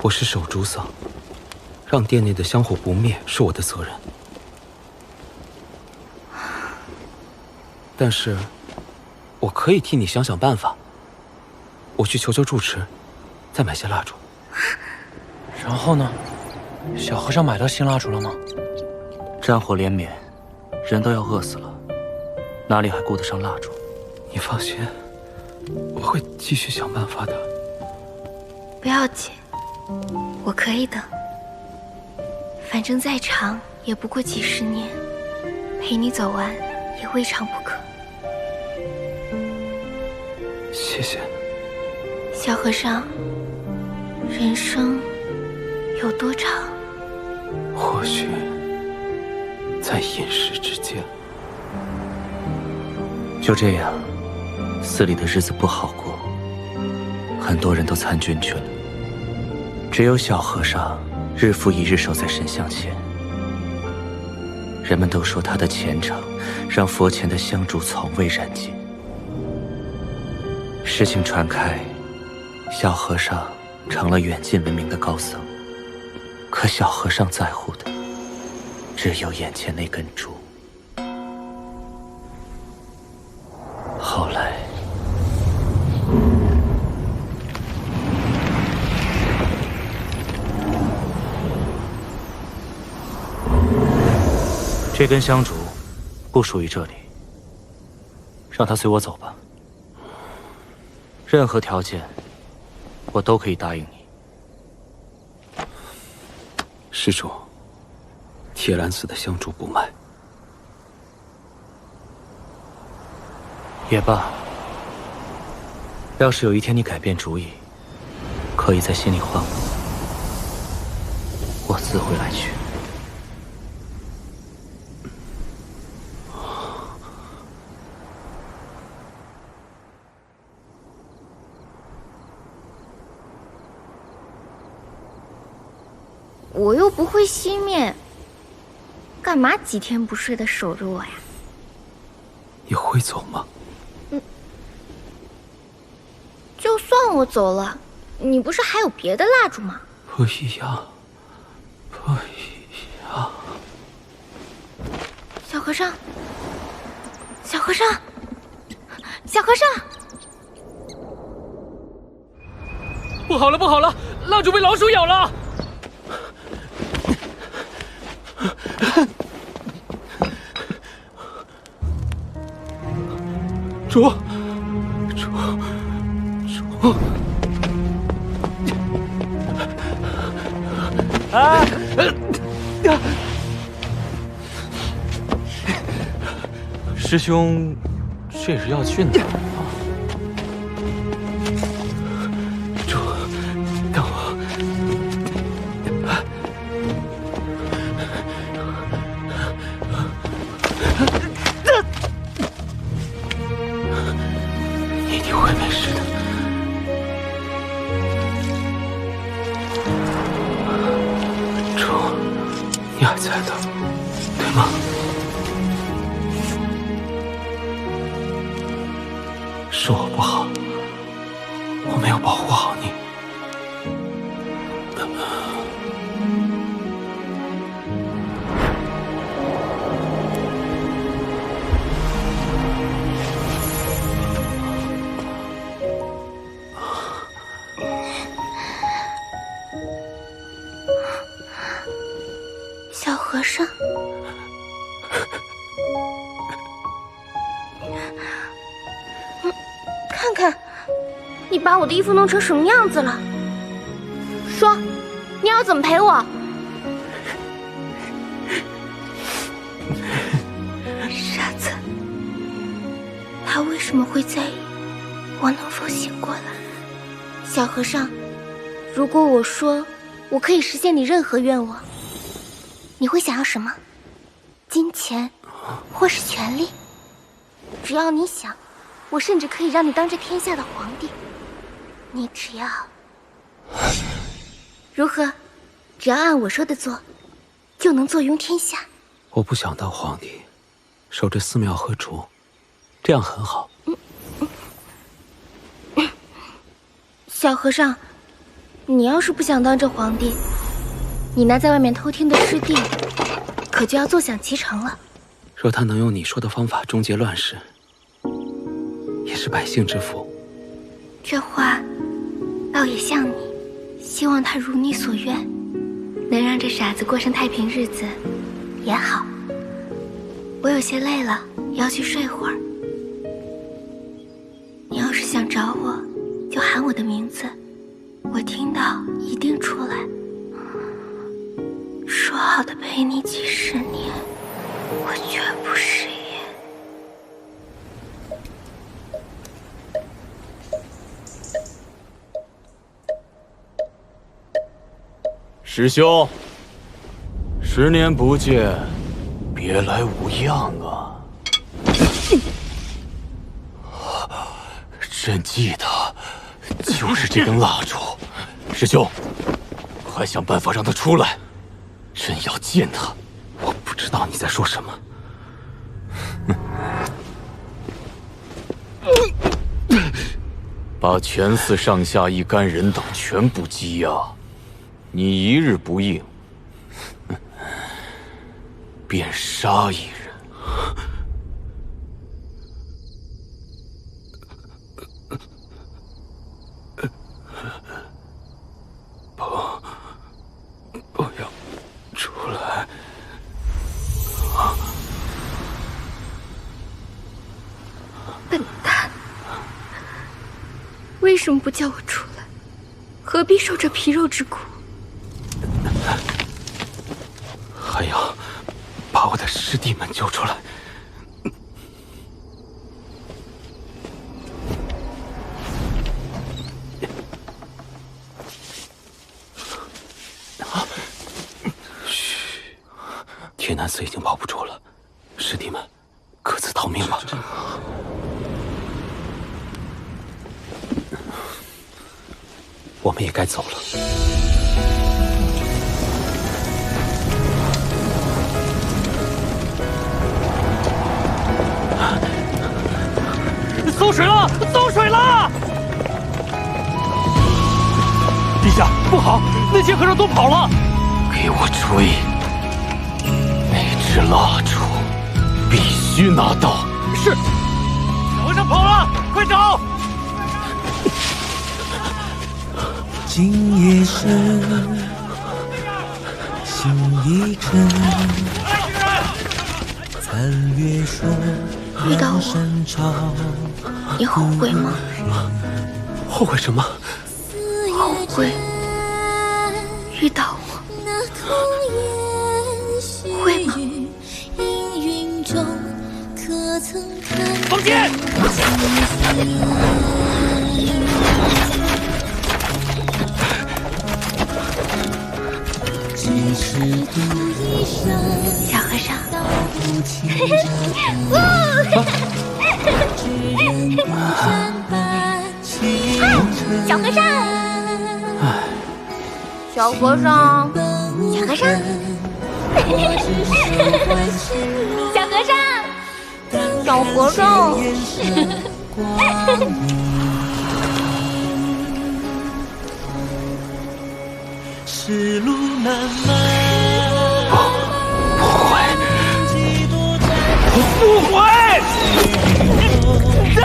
我是守烛僧，让殿内的香火不灭是我的责任。但是，我可以替你想想办法。我去求求住持，再买些蜡烛。然后呢？小和尚买到新蜡烛了吗？战火连绵，人都要饿死了，哪里还顾得上蜡烛？你放心，我会继续想办法的。不要紧，我可以等。反正再长也不过几十年，陪你走完也未尝不可。谢谢。小和尚，人生有多长？或许在饮食之间。就这样，寺里的日子不好过，很多人都参军去了，只有小和尚日复一日守在神像前。人们都说他的虔诚让佛前的香烛从未燃尽。事情传开，小和尚成了远近闻名的高僧，可小和尚在乎的只有眼前那根烛。后来，这根香烛不属于这里，让它随我走吧。任何条件，我都可以答应你。施主，铁兰寺的香烛不卖。也罢，要是有一天你改变主意，可以在心里唤我，我自会来取。我又不会熄灭，干嘛几天不睡的守着我呀？你会走吗？就算我走了，你不是还有别的蜡烛吗？不一样，不一样。小和尚，小和尚，小和尚！不好了，不好了，蜡烛被老鼠咬了！主。啊！师兄，这是要去哪儿啊？主，等我。你一定会没事的。主，你还在的，对吗？是我不好，我没有保护好你。小和尚。看看，你把我的衣服弄成什么样子了？说，你要怎么陪我？傻子，他为什么会在意我能否醒过来？小和尚，如果我说我可以实现你任何愿望，你会想要什么？金钱，或是权力？只要你想。我甚至可以让你当这天下的皇帝，你只要如何？只要按我说的做，就能坐拥天下。我不想当皇帝，守着寺庙和主，这样很好。小和尚，你要是不想当这皇帝，你那在外面偷听的师弟，可就要坐享其成了。若他能用你说的方法终结乱世，也是百姓之福。这话倒也像你，希望他如你所愿，能让这傻子过上太平日子也好。我有些累了，要去睡会儿。你要是想找我，就喊我的名字，我听到一定出来。说好的陪你几十年，我绝不食言。师兄，10年不见，别来无恙啊！朕记得，就是这根蜡烛。师兄，快想办法让他出来，朕要见他。我不知道你在说什么。把全寺上下一干人等全部羁押。你一日不应，便杀一人。不要出来！笨蛋，为什么不叫我出来？何必受这皮肉之苦？还要把我的师弟们救出来。嘘，天南寺已经保不住了，师弟们各自逃命吧。我们也该走了。馊水了！馊水了！陛下，不好，那些和尚都跑了！给我追！那支蜡烛必须拿到！是。小和尚跑了，快找！今夜深，心一沉。残月说，遇到我，你后悔吗？后悔什么？后悔遇到我，会吗？放箭！小和尚，小和尚，小和尚，小和尚，小和尚，小和尚。是路漫漫，不悔，不悔！小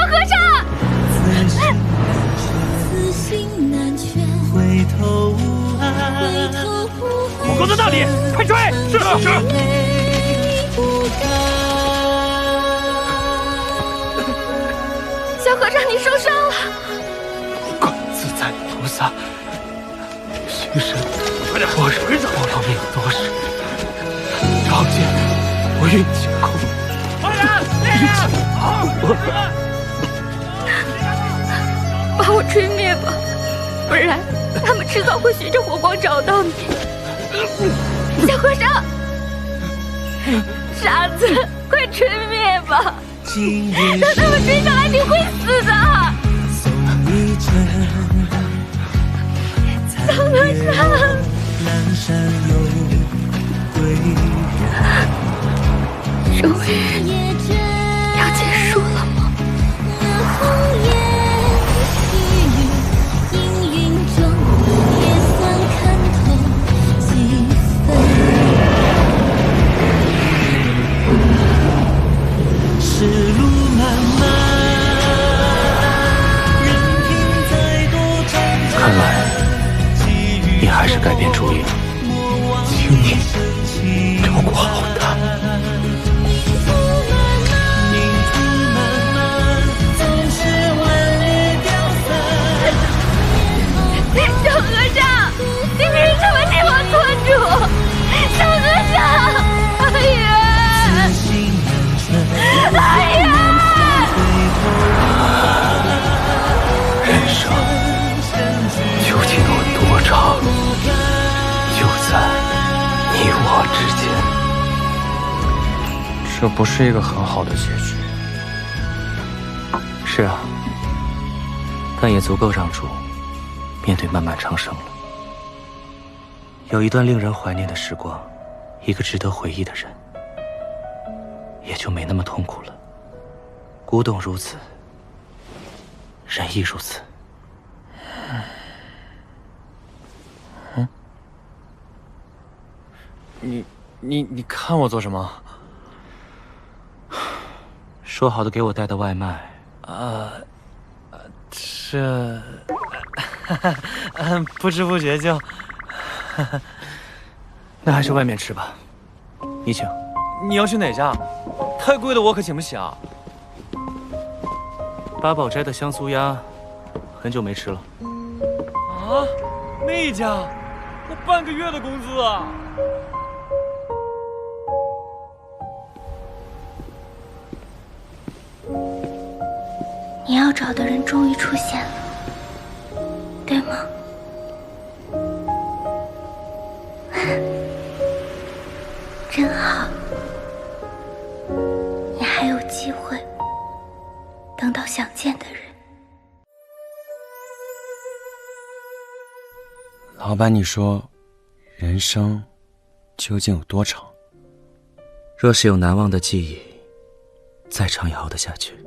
和尚，火攻在那里，快追！是。小和尚，你受伤了。观自在菩萨，虚神多日不劳命多时，朝见我运气空。把我吹灭吧，不然他们迟早会循着火光找到你。小和尚，傻子，快吹灭吧！等他们追上来，你会死的。小和尚，终于要结束了吗？是路漫漫，看来你还是改变主意了，请你照顾好他。小和尚，你凭什么替我做主？小和尚，哎呀！哎呀！人生究竟有多长？就在你我之间。这不是一个很好的结局。是啊，但也足够让主面对漫漫长生了。有一段令人怀念的时光，一个值得回忆的人，也就没那么痛苦了。古董如此，人亦如此。你看我做什么？说好的给我带的外卖，这，不知不觉就，那还是外面吃吧。你请。你要去哪家？太贵的我可请不起啊。八宝斋的香酥鸭，很久没吃了。啊，那家，我半个月的工资啊！你要找的人终于出现了，对吗？真好，你等到想见的人。老板，你说，人生究竟有多长？若是有难忘的记忆，再长也熬得下去。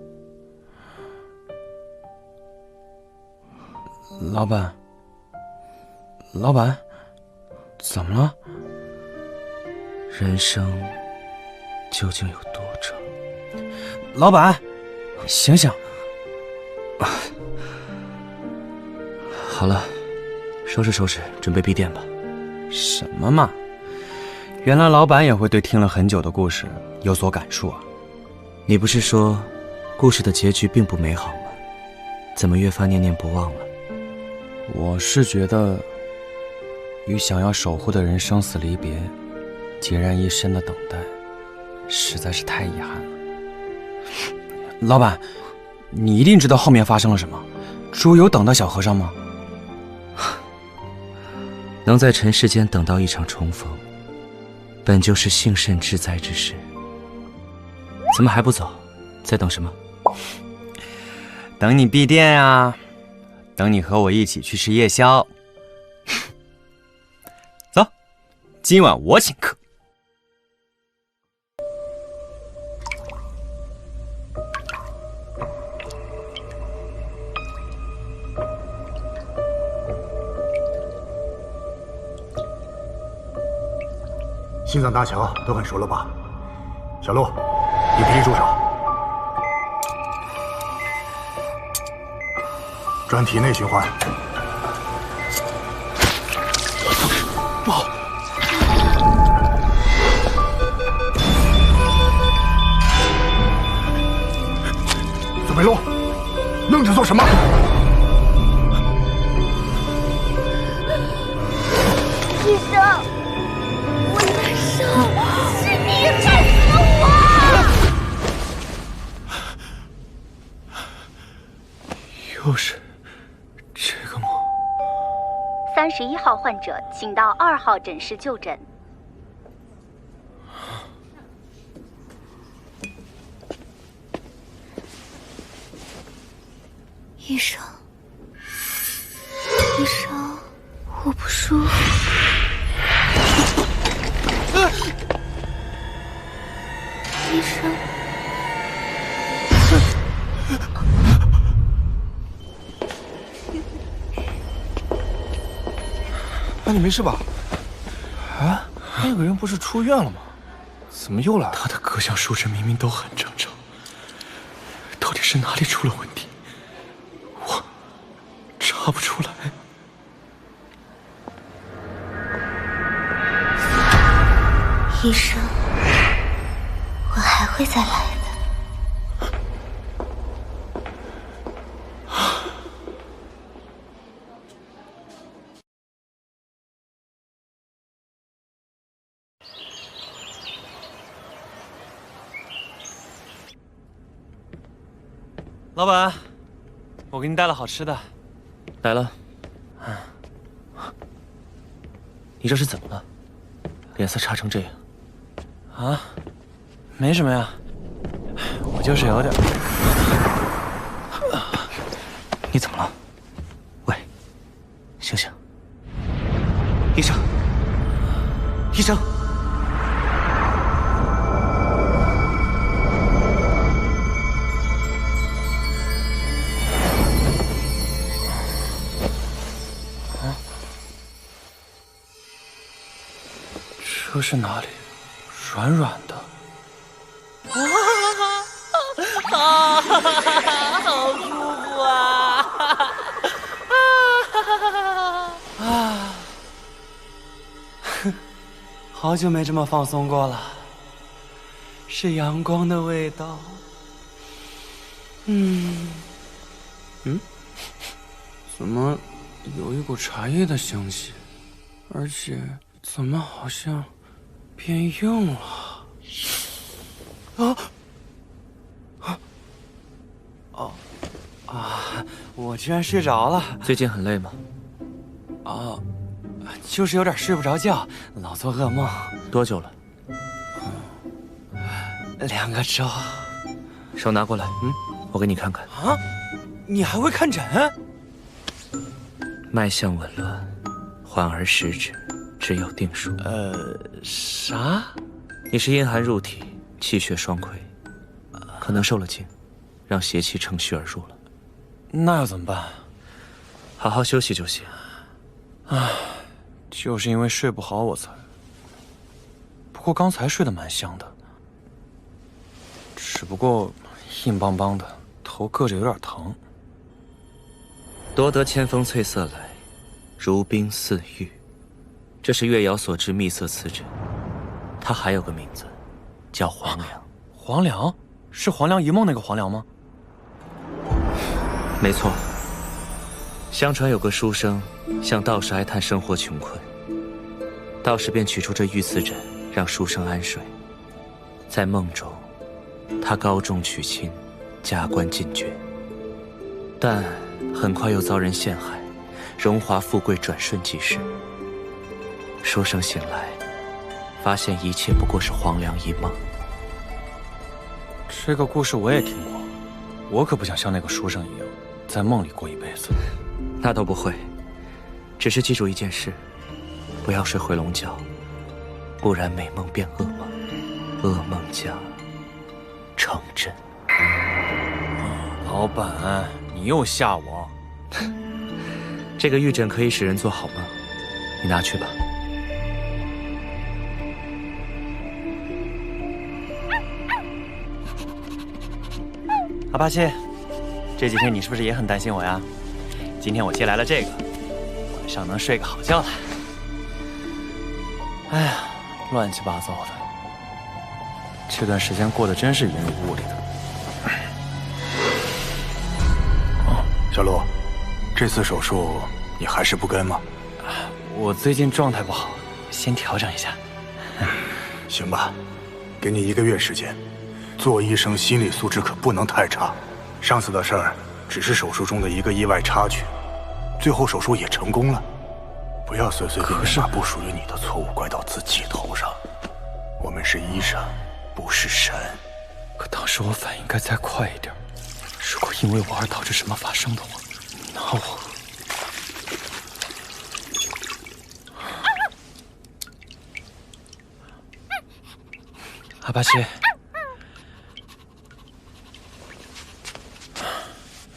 老板，怎么了？人生究竟有多长？老板，醒醒！好了，收拾收拾，准备闭店吧。什么嘛！原来老板也会对听了很久的故事有所感触啊！你不是说故事的结局并不美好吗？怎么越发念念不忘了？我是觉得，与想要守护的人生死离别，孑然一身的等待，实在是太遗憾了。老板，你一定知道后面发生了什么？猪有等到小和尚吗？能在尘世间等到一场重逢，本就是幸甚至哉之事。怎么还不走？在等什么？等你闭店啊，等你和我一起去吃夜宵。走，今晚我请客。心脏搭桥都很熟了吧？小陆，你霹雳助手，转体内循环。不好！左北路，愣着做什么？医生。是你害死了我！又是这个吗？31号患者，请到2号诊室就诊。医生，医生，我不舒服。医生，那你没事吧？啊，那个人不是出院了吗？怎么又来了？他的各项数值明明都很正常，到底是哪里出了问题？我查不出来。医生，我还会再来的。老板，我给你带了好吃的。来了。你这是怎么了？脸色差成这样。啊，没什么呀，我就是有点。你怎么了？喂，醒醒！医生，医生！这是哪里？软软的。啊，好舒服啊！啊，好久没这么放松过了。是阳光的味道。怎么有一股茶叶的香气？而且怎么好像变硬了？我居然睡着了。最近很累吗？就是有点睡不着觉，老做噩梦。多久了？2个周。手拿过来。我给你看看。啊？你还会看诊？脉象紊乱，缓而实之，只有定数。啥？你是阴寒入体，气血双亏，可能受了惊，让邪气乘虚而入了。那要怎么办？好好休息就行。唉，就是因为睡不好我才……不过刚才睡得蛮香的，只不过硬邦邦的，头硌着有点疼。夺得千峰翠色来，如冰似玉。这是月瑶所制秘色瓷针，它还有个名字，叫黄粱。黄粱？是黄粱一梦那个黄粱吗？没错。相传有个书生向道士哀叹生活穷困，道士便取出这玉瓷枕，让书生安睡。在梦中，他高中娶亲，加官进爵，但很快又遭人陷害，荣华富贵转瞬即逝。书生醒来，发现一切不过是黄粱一梦。这个故事我也听过，我可不想像那个书生一样，在梦里过一辈子。那倒不会，只是记住一件事，不要睡回笼觉，不然美梦变噩梦，噩梦将成真。老板，你又吓我。这个玉枕可以使人做好梦，你拿去吧。阿巴切，这几天你是不是也很担心我呀？今天我借来了这个，晚上能睡个好觉了。哎呀，乱七八糟的，这段时间过得真是云里雾里的。小陆，这次手术你还是不跟吗？我最近状态不好，先调整一下。行吧，给你1个月时间。做医生心理素质可不能太差。上次的事儿只是手术中的一个意外插曲，最后手术也成功了。不要随随便便把不属于你的错误怪到自己头上。我们是医生，不是神。可当时我反应该再快一点。如果因为我而导致什么发生的话，那我……阿巴切，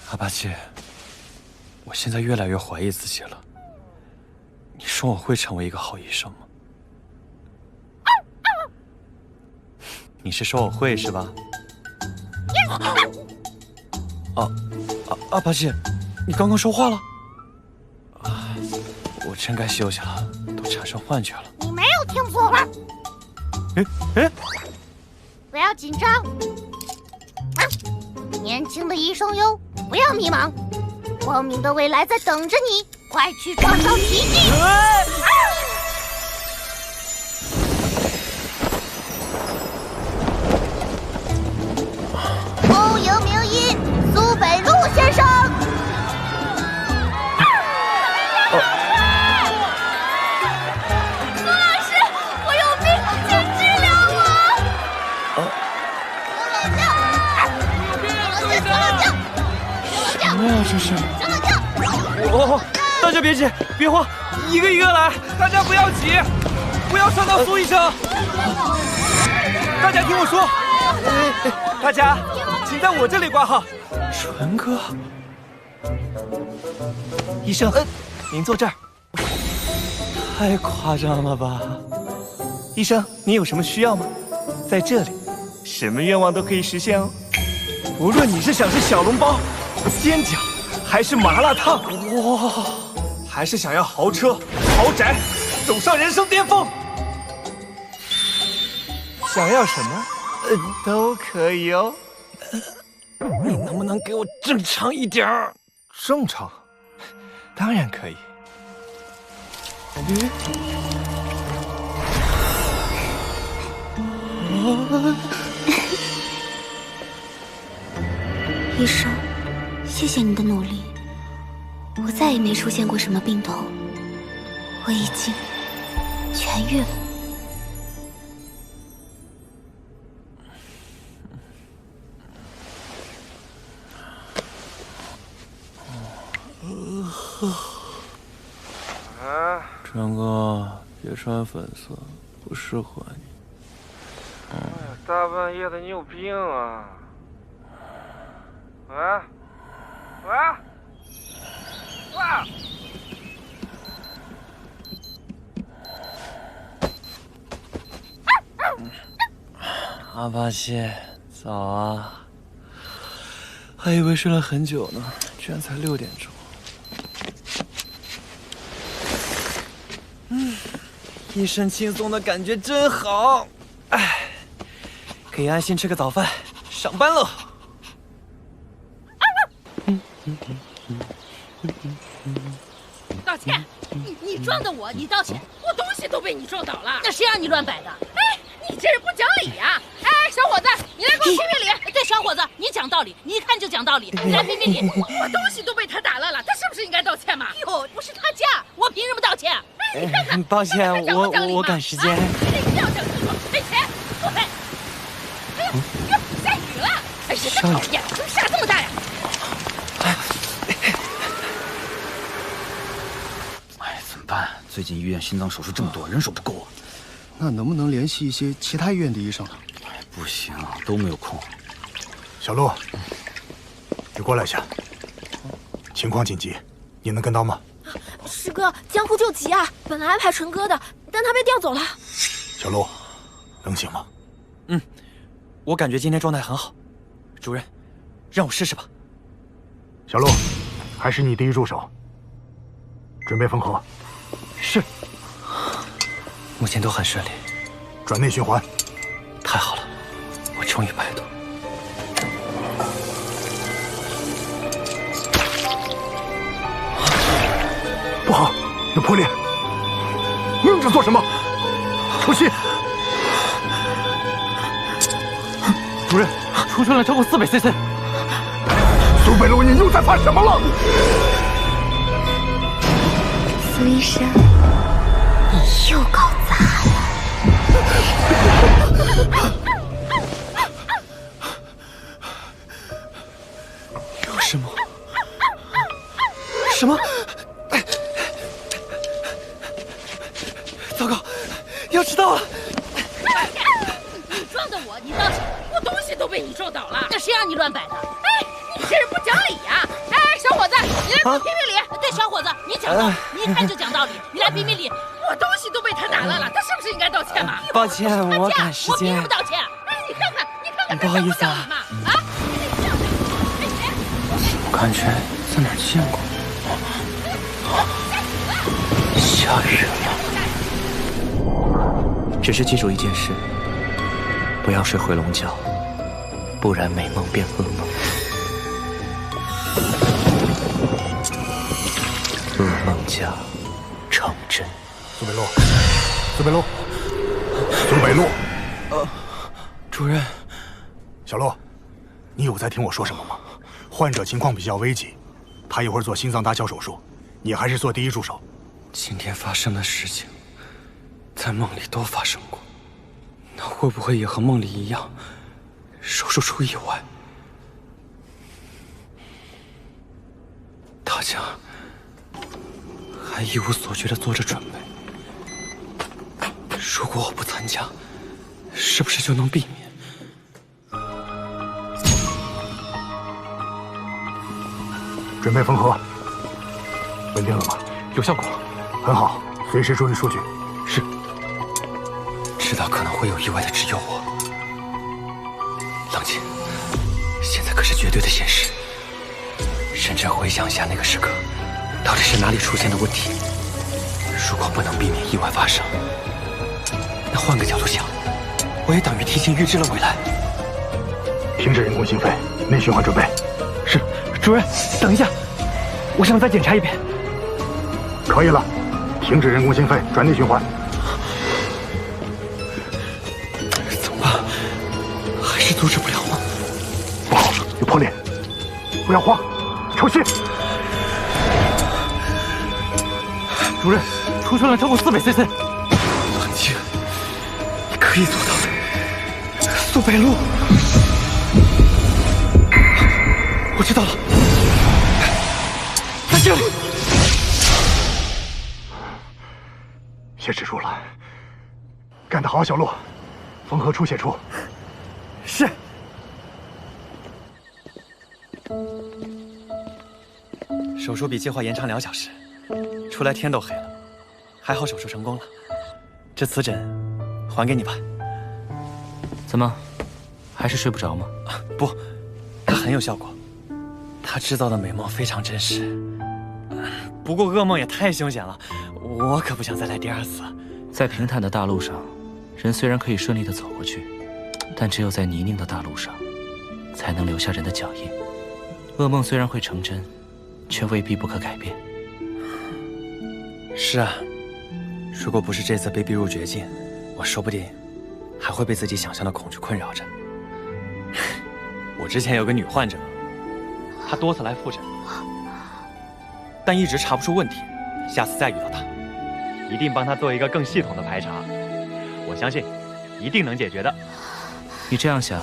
阿巴切，我现在越来越怀疑自己了。你说我会成为一个好医生吗？你是说我会是吧？阿巴切，你刚刚说话了？我真该休息了，都产生幻觉了。你没有听错吧？哎，不要紧张，年轻的医生哟，不要迷茫，光明的未来在等着你，快去创造奇迹！欢迎名医苏北路先生。苏老师，我有病，请治疗我！什么呀这是？大家别急，别慌，一个一个来，大家不要急，不要伤到苏医生。大家听我说，大家请在我这里挂号。纯哥，医生，您坐这儿。太夸张了吧？医生，你有什么需要吗？在这里，什么愿望都可以实现哦。无论你是想吃小笼包、煎饺，还是麻辣烫，哇，还是想要豪车、豪宅，走上人生巅峰，想要什么，都可以哦。你能不能给我正常一点儿？正常？当然可以。医生，谢谢你的努力，我再也没出现过什么病痛，我已经痊愈了。川哥，别穿粉色，不适合你。大半夜的，你有病啊！喂，喂，喂！阿巴西，早啊！还以为睡了很久呢，居然才6点钟。一身轻松的感觉真好，哎，可以安心吃个早饭，上班喽。道歉！你撞的我，你道歉，我东西都被你撞倒了。那谁让你乱摆的？哎，你这人不讲理呀！哎，小伙子，你来给我评评理。对，小伙子，你讲道理，你一看就讲道理，你来评评理。我东西都被他打烂了，他是不是应该道歉嘛？哟，不是他家，我凭什么道歉？哎，你看看，抱歉，我赶时间。你要讲清楚，赔钱，不赔。哎呦，下雨了！哎呀，真讨厌，怎么下这么大呀？哎，怎么办？最近医院心脏手术这么多，人手不够啊。那能不能联系一些其他医院的医生呢？不行，都没有空。小陆，你过来一下，情况紧急，你能跟到吗？师哥，江湖救急啊！本来安排纯哥的，但他被调走了。小陆，能行吗？我感觉今天状态很好。主任，让我试试吧。小陆，还是你第一助手，准备缝合。是。目前都很顺利。转内循环。太好了，我终于摆脱。不好，有破裂！愣着做什么？抽吸！主任，出血量超过400cc。苏北路，你又在发什么了？苏医生，你又搞砸了。有什么？什么？糟糕，要迟到了！你撞的我，你道歉，我东西都被你撞倒了。那谁让你乱摆的？哎，你这人不讲理呀！哎，小伙子，你来给我评评理。对，小伙子，你讲道理，你一看就讲道理，你来评评理。我东西都被他打烂了，他是不是应该道歉嘛？抱歉，我赶时间。我凭什么道歉？哎，你看看，你看看，不好意思啊。啊，你这样赔钱。我感觉在哪儿见过。下雨了。只是记住一件事，不要睡回笼觉，不然美梦变噩梦，噩梦家成真。苏北路，苏北路，苏北路。主任，小陆，你有在听我说什么吗？患者情况比较危急，他一会儿做心脏搭桥手术，你还是做第一助手。今天发生的事情，在梦里都发生过，那会不会也和梦里一样，手术出意外？大家还一无所觉地做着准备。如果我不参加，是不是就能避免？准备缝合，稳定了吗？有效果，很好，随时注意数据。是。知道可能会有意外的只有我。冷静，现在可是绝对的现实。认真回想一下那个时刻，到底是哪里出现的问题？如果不能避免意外发生，那换个角度想，我也等于提前预知了未来。停止人工心肺，内循环准备。是，主任，等一下，我想再检查一遍。可以了，停止人工心肺，转内循环。怎么办？还是阻止不了吗？不好，有破裂，不要慌，抽吸。主任，出血量超过400cc。冷静，你可以做到的。苏北路，我知道了，在这里。血止住了。干得好，小陆，缝合出血处。是。手术比计划延长2小时，出来天都黑了，还好手术成功了。这瓷枕还给你吧。怎么，还是睡不着吗？不，它很有效果。它制造的美梦非常真实，不过噩梦也太凶险了，我可不想再来第2次。在平坦的大路上，人虽然可以顺利地走过去，但只有在泥泞的大路上，才能留下人的脚印。噩梦虽然会成真，却未必不可改变。是啊，如果不是这次被逼入绝境，我说不定还会被自己想象的恐惧困扰着。我之前有个女患者，她多次来复诊，但一直查不出问题。下次再遇到她，一定帮她做一个更系统的排查。我相信，一定能解决的。你这样想，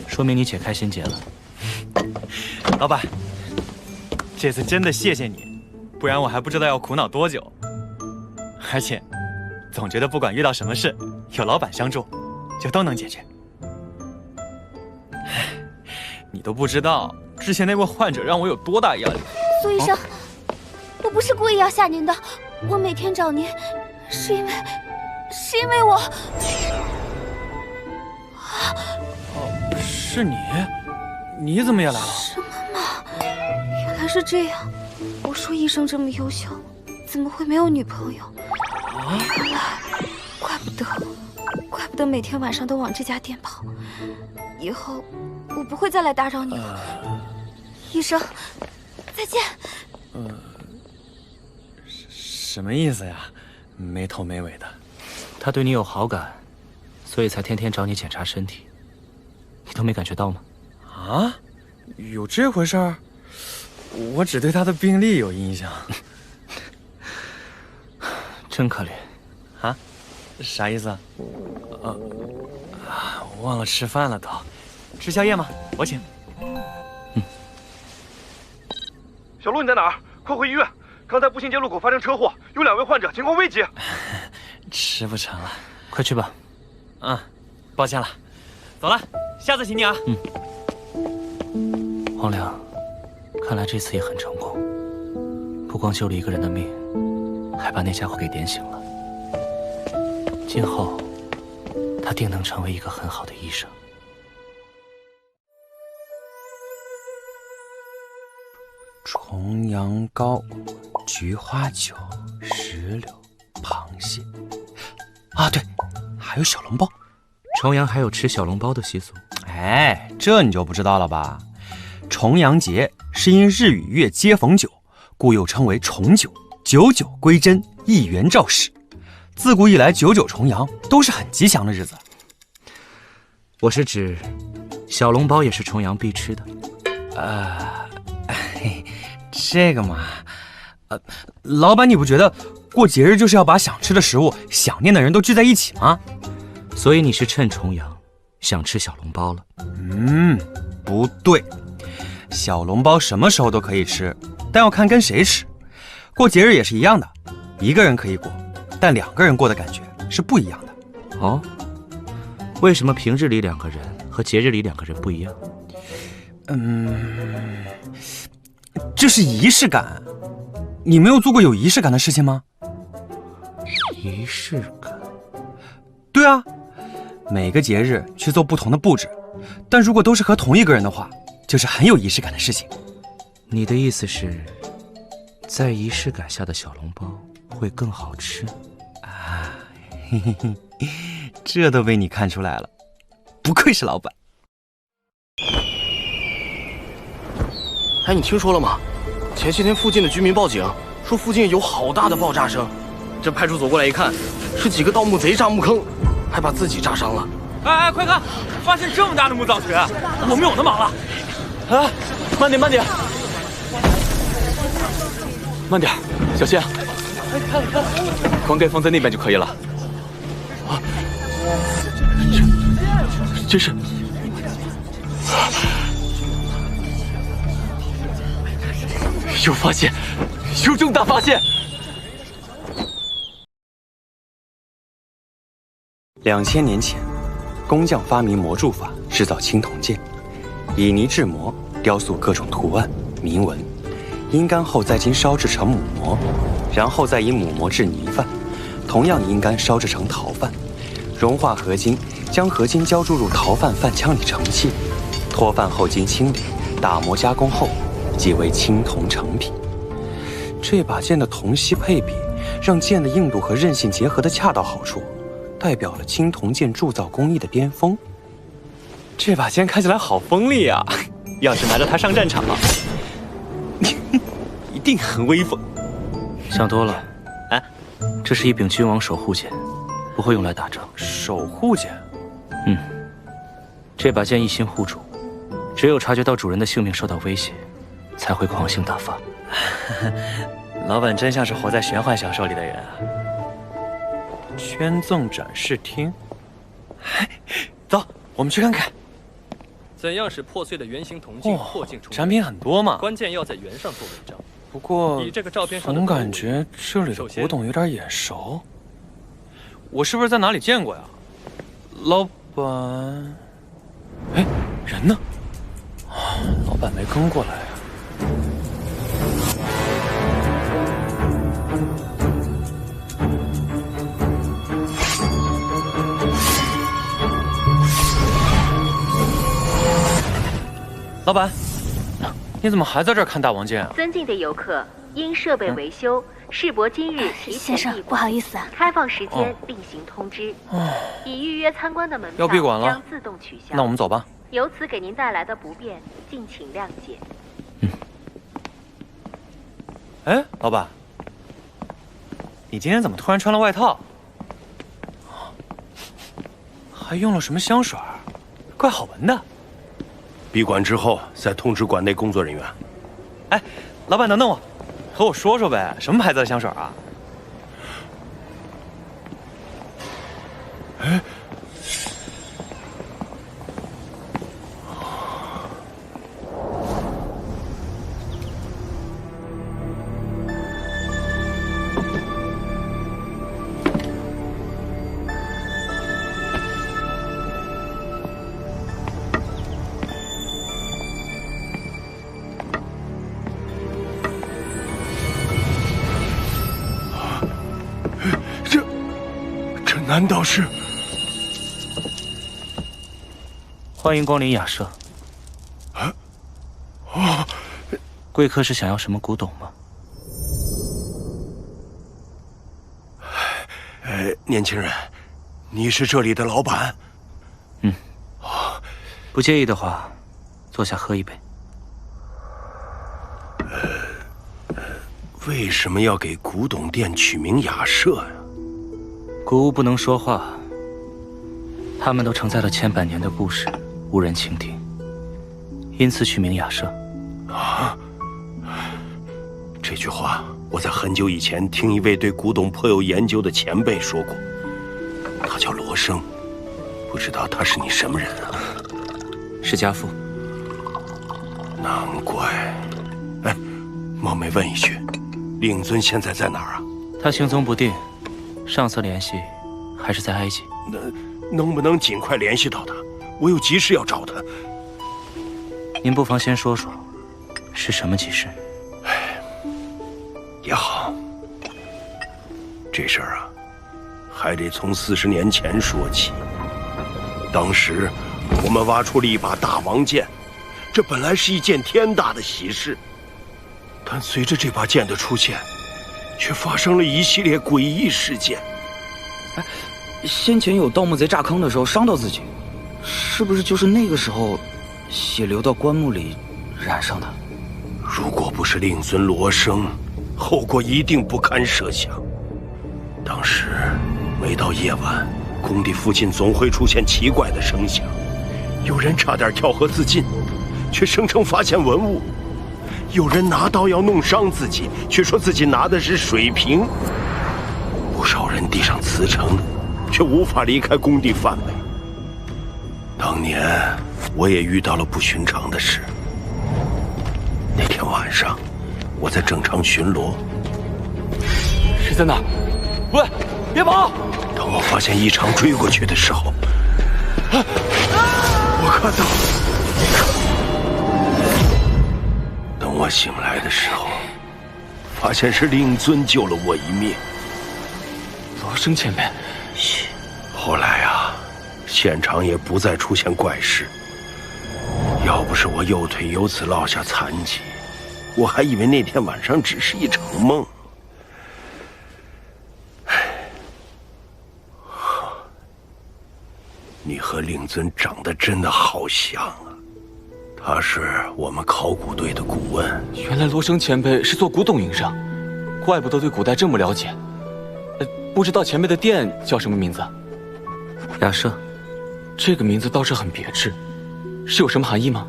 说明你解开心结了。老板，这次真的谢谢你，不然我还不知道要苦恼多久。而且，总觉得不管遇到什么事，有老板相助，就都能解决。你都不知道之前那位患者让我有多大压力。苏医生，我不是故意要吓您的，我每天找您，是因为我。是你？你怎么也来了？什么嘛，原来是这样。我说医生这么优秀，怎么会没有女朋友？原来，怪不得每天晚上都往这家店跑。以后我不会再来打扰你了。医生，再见。什么意思呀？没头没尾的。他对你有好感，所以才天天找你检查身体，你都没感觉到吗？啊，有这回事儿？我只对他的病历有印象。真可怜。啊？啥意思？忘了吃饭了都。吃宵夜吗？我请。小陆你在哪儿？快回医院！刚才步行街路口发生车祸，有2位患者情况危急。吃不成了，快去吧。抱歉了，走了，下次请你啊。黄良，看来这次也很成功，不光救了一个人的命，还把那家伙给点醒了。今后，他定能成为一个很好的医生。重阳糕、菊花酒、石榴、螃蟹。啊，对，还有小笼包。重阳还有吃小笼包的习俗。哎，这你就不知道了吧？重阳节是因日与月接逢九，故又称为重九。九九归真，一元兆始。自古以来，九九重阳都是很吉祥的日子。我是指，小笼包也是重阳必吃的。这个嘛，老板，你不觉得过节日就是要把想吃的食物、想念的人都聚在一起吗？所以你是趁重阳想吃小笼包了？不对，小笼包什么时候都可以吃，但要看跟谁吃。过节日也是一样的，一个人可以过，但2个人过的感觉是不一样的。哦，为什么平日里2个人和节日里2个人不一样？这是仪式感。你没有做过有仪式感的事情吗？仪式感？对啊，每个节日去做不同的布置，但如果都是和同一个人的话，就是很有仪式感的事情。你的意思是，在仪式感下的小笼包会更好吃啊？嘿嘿嘿，这都被你看出来了，不愧是老板。哎，你听说了吗？前些天附近的居民报警，说附近有好大的爆炸声。这派出所过来一看，是几个盗墓贼炸墓坑，还把自己炸伤了。哎，快看，发现这么大的墓葬群，我们有的忙了。哎，慢点，慢点，慢点，小心。棺盖放在那边就可以了。啊，这是。有发现，有重大发现！ 2000年前，工匠发明魔铸法，制造青铜剑，以泥制模，雕塑各种图案、铭文，阴干后再经烧制成母模，然后再以母模制泥饭，同样阴干烧制成陶饭，融化合金，将合金浇注入陶饭饭腔里成器，脱饭后经清理、打磨加工后，即为青铜成品。这把剑的铜锡配比，让剑的硬度和韧性结合得恰到好处，代表了青铜剑铸造工艺的巅峰。这把剑看起来好锋利啊！要是拿着它上战场，一定很威风。想多了，哎，这是一柄君王守护剑，不会用来打仗。守护剑？嗯，这把剑一心护主，只有察觉到主人的性命受到威胁，才会狂性大发。老板真像是活在玄幻小说里的人啊！圈纵展示厅，走，我们去看看。怎样使破碎的圆形铜镜破镜重圆？展品很多嘛，关键要在圆上做文章。不过，以这个照片上的总感觉这里的古董有点眼熟，我是不是在哪里见过呀？老板，哎，人呢？老板没跟过来呀。老板，你怎么还在这儿看大王剑啊？尊敬的游客，因设备维修，世博今日提前闭馆，不好意思啊，开放时间另行通知。已预约参观的门票要闭馆了，将自动取消。那我们走吧。由此给您带来的不便，敬请谅解。哎，老板，你今天怎么突然穿了外套？还用了什么香水？怪好闻的。闭馆之后再通知馆内工作人员。哎，老板，等等我，和我说说呗，什么牌子的香水啊？哎，难道是？欢迎光临雅舍。贵客是想要什么古董吗？年轻人，你是这里的老板？嗯。不介意的话，坐下喝一杯。为什么要给古董店取名雅舍呀？古物不能说话，他们都承载了千百年的故事，无人倾听，因此取名雅舍。啊！这句话我在很久以前听一位对古董颇有研究的前辈说过，他叫罗生，不知道他是你什么人啊？是家父。难怪。哎，冒昧问一句，令尊现在在哪儿啊？他行踪不定。上次联系还是在埃及，能不能尽快联系到他？我有急事要找他。您不妨先说说，是什么急事？也好，这事儿啊，还得从40年前说起。当时我们挖出了一把大王剑，这本来是一件天大的喜事，但随着这把剑的出现，却发生了一系列诡异事件。哎，先前有盗墓贼炸坑的时候伤到自己，是不是就是那个时候血流到棺木里染上的？如果不是令尊罗生，后果一定不堪设想。当时每到夜晚，工地附近总会出现奇怪的声响，有人差点跳河自尽，却声称发现文物。有人拿刀要弄伤自己，却说自己拿的是水瓶。不少人递上辞呈，却无法离开工地范围。当年我也遇到了不寻常的事。那天晚上，我在正常巡逻。谁在那？喂，别跑！当我发现异常追过去的时候，我看到，等我醒来的时候，发现是令尊救了我一命。罗生前辈，嘘。后来啊，现场也不再出现怪事。要不是我右腿由此落下残疾，我还以为那天晚上只是一场梦。你和令尊长得真的好像啊！他是我们考古队的顾问。原来罗生前辈是做古董营生，怪不得对古代这么了解。不知道前辈的店叫什么名字？雅舍。这个名字倒是很别致，是有什么含义吗？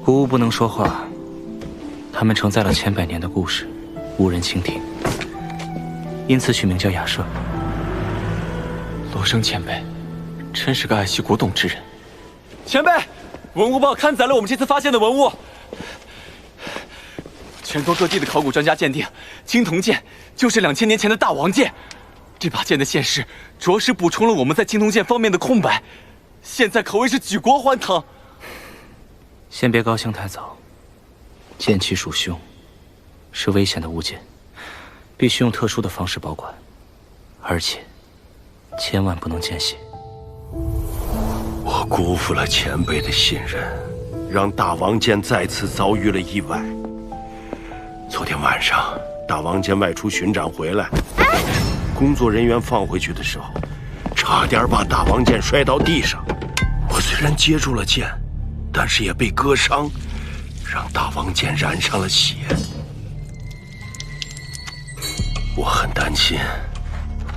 古物不能说话，他们承载了千百年的故事，无人倾听，因此取名叫雅舍。罗生前辈真是个爱惜古董之人。前辈，文物报刊载了我们这次发现的文物。全国各地的考古专家鉴定，青铜剑就是2000年前的大王剑。这把剑的现世，着实补充了我们在青铜剑方面的空白，现在可谓是举国欢腾。先别高兴太早，剑气属凶，是危险的物件，必须用特殊的方式保管，而且千万不能见血。我辜负了前辈的信任，让大王剑再次遭遇了意外。昨天晚上，大王剑外出巡斩回来，工作人员放回去的时候，差点把大王剑摔到地上。我虽然接住了剑，但是也被割伤，让大王剑染上了血。我很担心，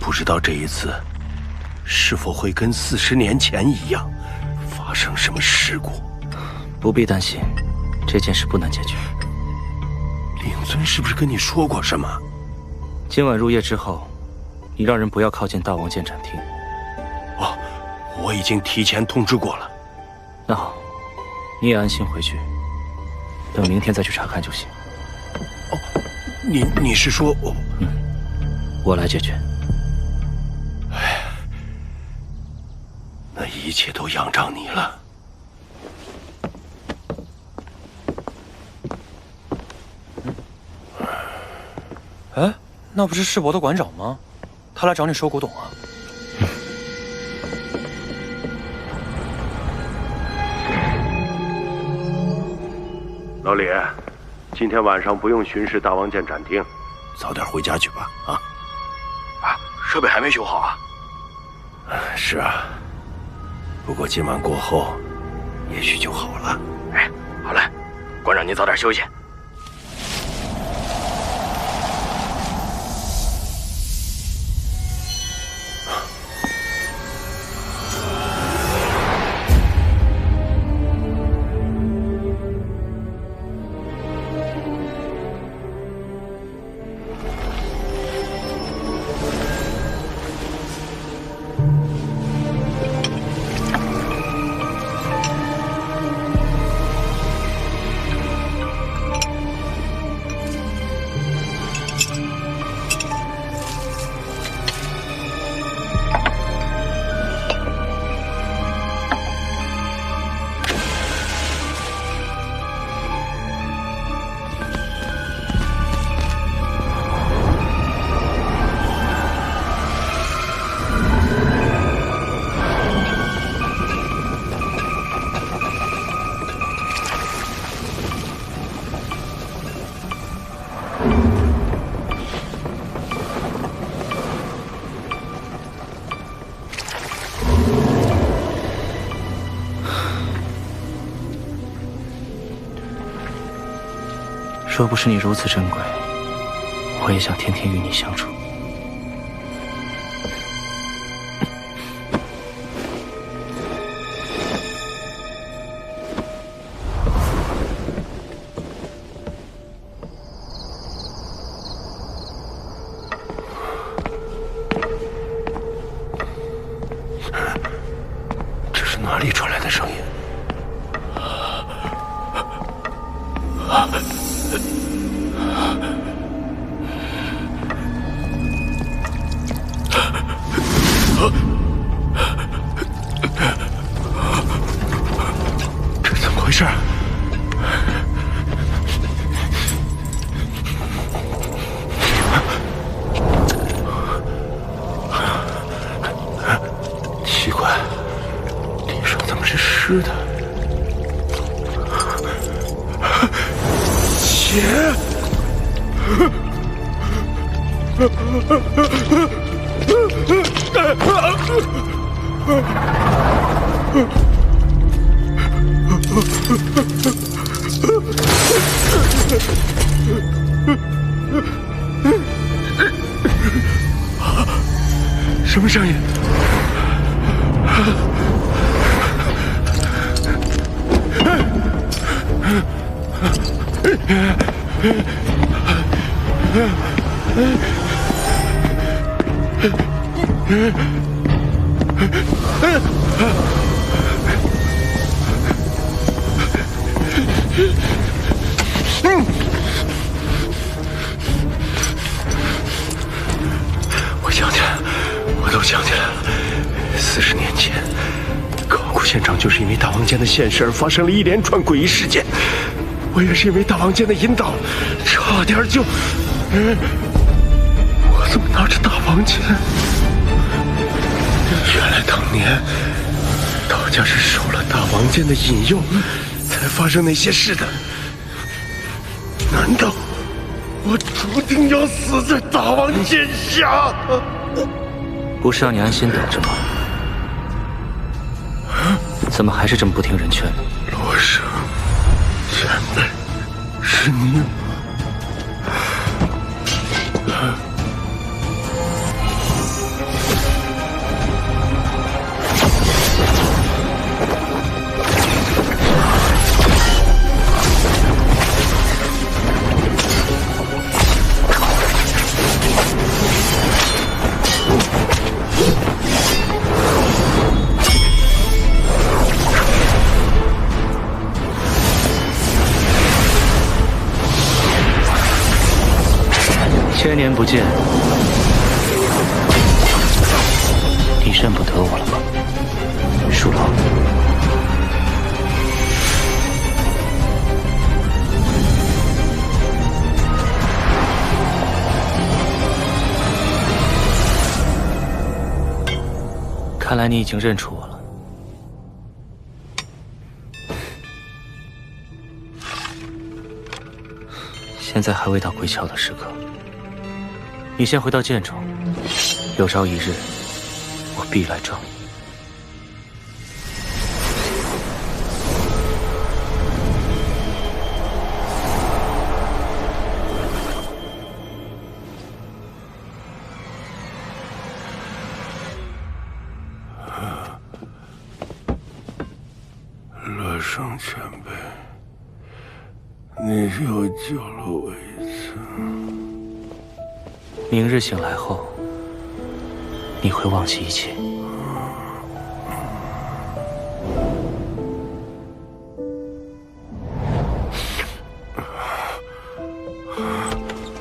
不知道这一次是否会跟40年前一样发生什么事故。不必担心，这件事不难解决。令尊是不是跟你说过什么？今晚入夜之后，你让人不要靠近大王剑展厅。哦，我已经提前通知过了。那好，你也安心回去，等明天再去查看就行。哦，你是说我？我来解决。哎，那一切都仰仗你了。哎，那不是世博的馆长吗？他来找你收古董啊？老李，今天晚上不用巡视大王剑展厅，早点回家去吧。啊！设备还没修好啊？是啊，不过今晚过后，也许就好了。哎，好嘞，馆长您早点休息。若不是你如此珍贵，我也想天天与你相处。这是哪里传来的声音？吃的。姐。什么声音？我想起来了，我都想起来了。40年前，考古现场就是因为大王剑的现世而发生了一连串诡异事件。我也是因为大王剑的引导，差点就……我怎么拿着大王剑？原来当年道家是受了大王剑的引诱，才发生那些事的。难道我注定要死在大王剑下？不是让你安心等着吗？怎么还是这么不听人劝呢？罗生前辈，是你吗？千年不见，你认不得我了吗，树老？看来你已经认出我了。现在还未到归鞘的时刻。你先回到剑中，有朝一日，我必来找你。乐生前辈，你又救了我一次。明日醒来后，你会忘记一切。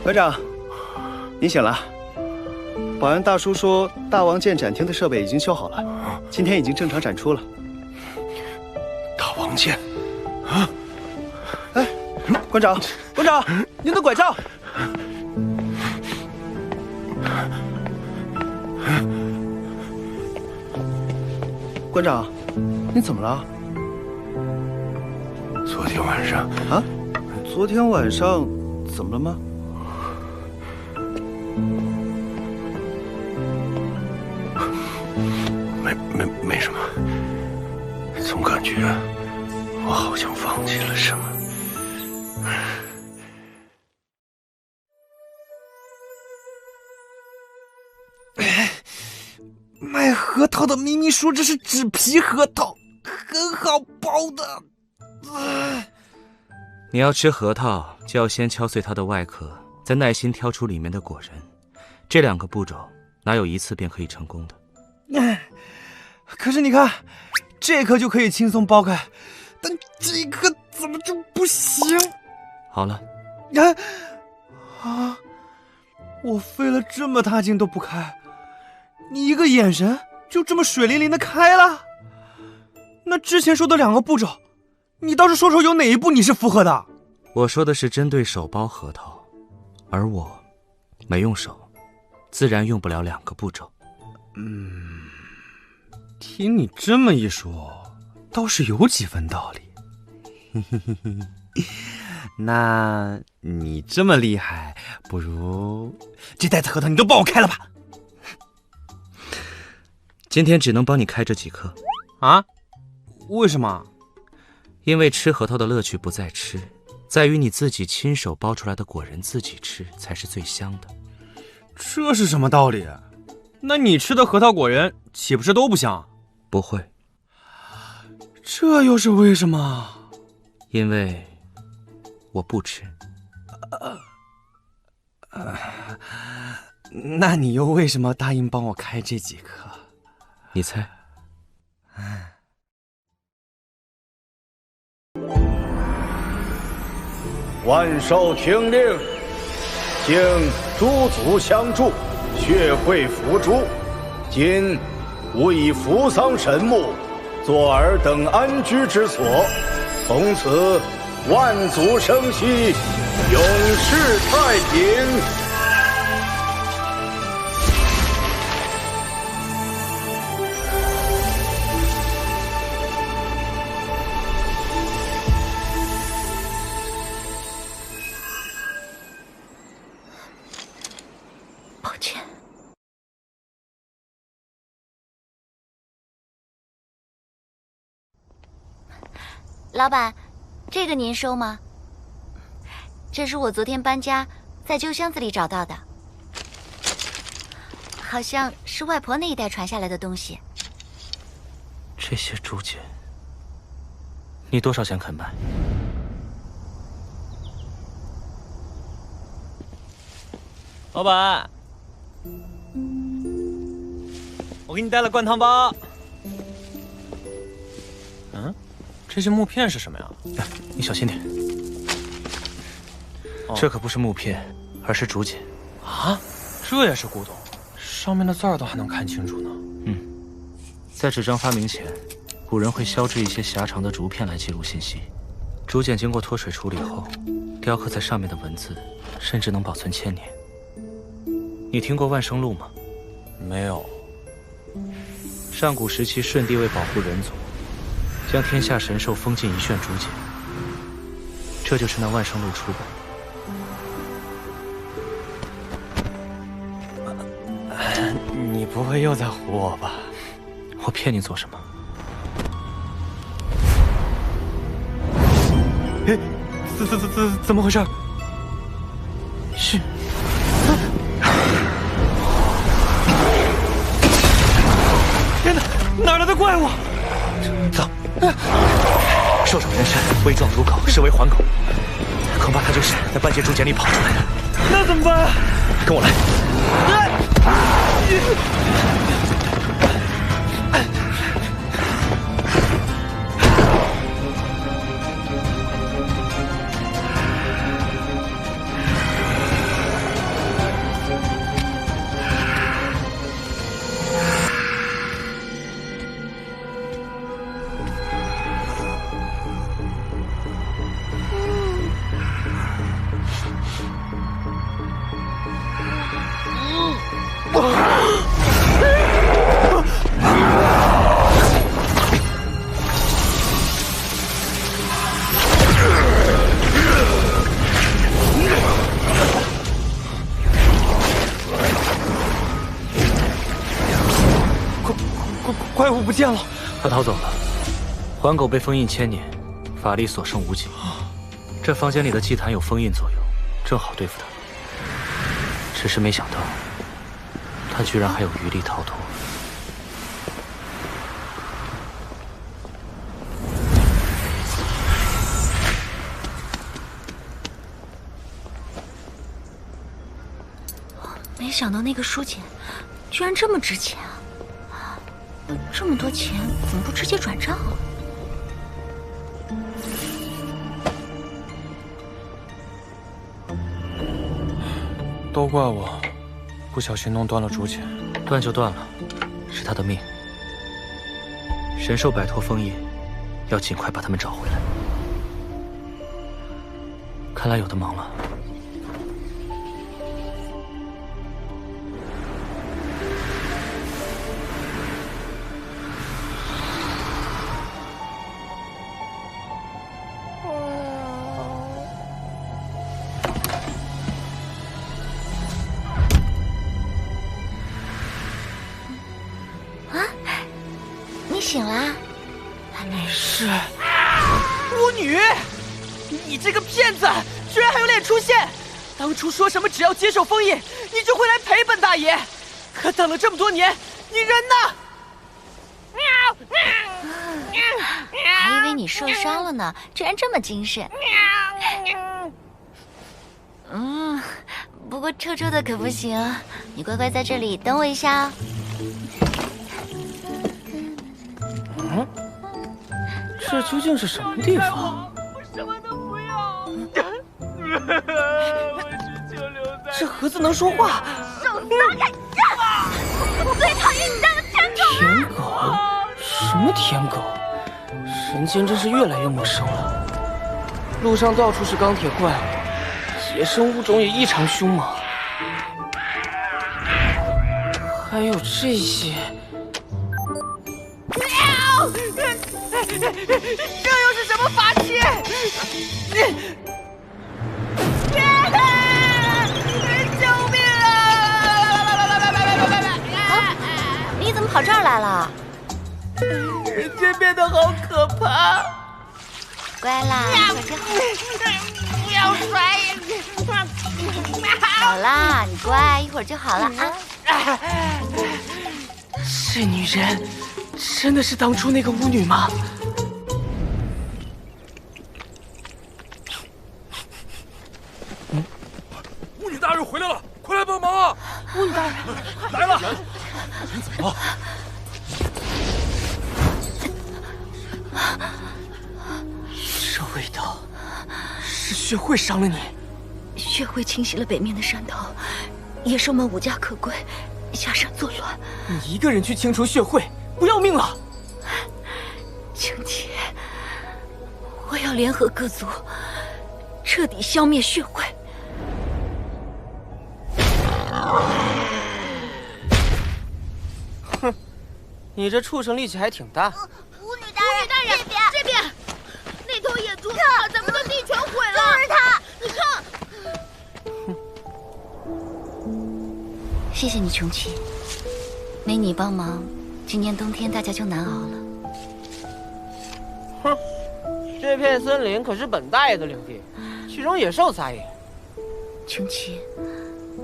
馆长，您醒了。保安大叔说，大王剑展厅的设备已经修好了，今天已经正常展出了。大王剑，哎，馆长，馆长，您的拐杖。馆长，你怎么了？昨天晚上啊？昨天晚上怎么了吗？没什么，总感觉我好像忘记了什么。卖核桃的明明说这是纸皮核桃，很好剥的。你要吃核桃，就要先敲碎它的外壳，再耐心挑出里面的果仁。这2个步骤，哪有一次便可以成功的？可是你看，这颗就可以轻松剥开，但这颗怎么就不行？好了，我费了这么大劲都不开，你一个眼神就这么水灵灵的开了？那之前说的2个步骤，你倒是说说有哪一步你是符合的？我说的是针对手剥核桃，而我没用手，自然用不了2个步骤。听你这么一说，倒是有几分道理。那你这么厉害，不如这袋子核桃你都帮我开了吧。今天只能帮你开这几颗。啊？为什么？因为吃核桃的乐趣不在吃，在于你自己亲手剥出来的果仁自己吃才是最香的。这是什么道理？那你吃的核桃果仁岂不是都不香？不会。这又是为什么？因为我不吃。那你又为什么答应帮我开这几颗？你猜。万寿听令，请诸族相助，血会伏诛。今吾以扶桑神木作尔等安居之所，从此万族生息，永世太平。抱歉。老板，这个您收吗？这是我昨天搬家在旧箱子里找到的，好像是外婆那一代传下来的东西。这些竹简，你多少钱肯卖？老板，我给你带了灌汤包。嗯，这些木片是什么呀？你小心点。这可不是木片，而是竹简。啊，这也是古董，上面的字儿都还能看清楚呢。在纸张发明前，古人会削制一些狭长的竹片来记录信息。竹简经过脱水处理后，雕刻在上面的文字，甚至能保存1000年。你听过万生录吗？没有。上古时期，舜帝为保护人族，将天下神兽封进一卷竹简，这就是那万生录出版。你不会又在唬我吧？我骗你做什么？哎，怎么回事？是。天哪，哪来的怪物？走。兽首人身，微壮如狗，实为环狗。恐怕他就是在半截竹简里跑出来的。那怎么办？跟我来。怪物不见了，他逃走了。环狗被封印1000年，法力所剩无几。这房间里的祭坛有封印作用，正好对付他。只是没想到，他居然还有余力逃脱。没想到那个书简居然这么值钱啊！这么多钱怎么不直接转账啊？都怪我，不小心弄断了竹简。断就断了，是他的命。神兽摆脱封印，要尽快把他们找回来。看来有的忙了。醒啦？是巫女，你这个骗子，居然还有脸出现！当初说什么只要接受封印，你就会来陪本大爷，可等了这么多年，你人呢？还以为你受伤了呢，居然这么精神。不过臭臭的可不行，你乖乖在这里等我一下哦。这究竟是什么地方？我什么都不要。这盒子能说话？手撒开！我最讨厌你这样的舔狗了。舔狗？什么舔狗？人间真是越来越陌生了。路上到处是钢铁怪物，野生物种也异常凶猛，还有这些。这又是什么法器？救命啊！你怎么跑这儿来了？人间变得好可怕。乖啦，一会儿就好。不要摔！好啦，你乖，一会儿就好了啊。这女人真的是当初那个巫女吗？巫女大人回来了，快来帮忙啊！巫女大人来了。走吧。这味道是血会伤了你。血会侵袭了北面的山头，野兽们无家可归，下山作乱。你一个人去清除血会，不要命了？青姐，我要联合各族，彻底消灭血会。哼，你这畜生力气还挺大。巫女大人，这边，那头野猪把咱们的地全毁了。就是他，你看。谢谢你，穷奇，没你帮忙，今年冬天大家就难熬了。哼，这片森林可是本大爷的领地，其中野兽撒野。穷奇，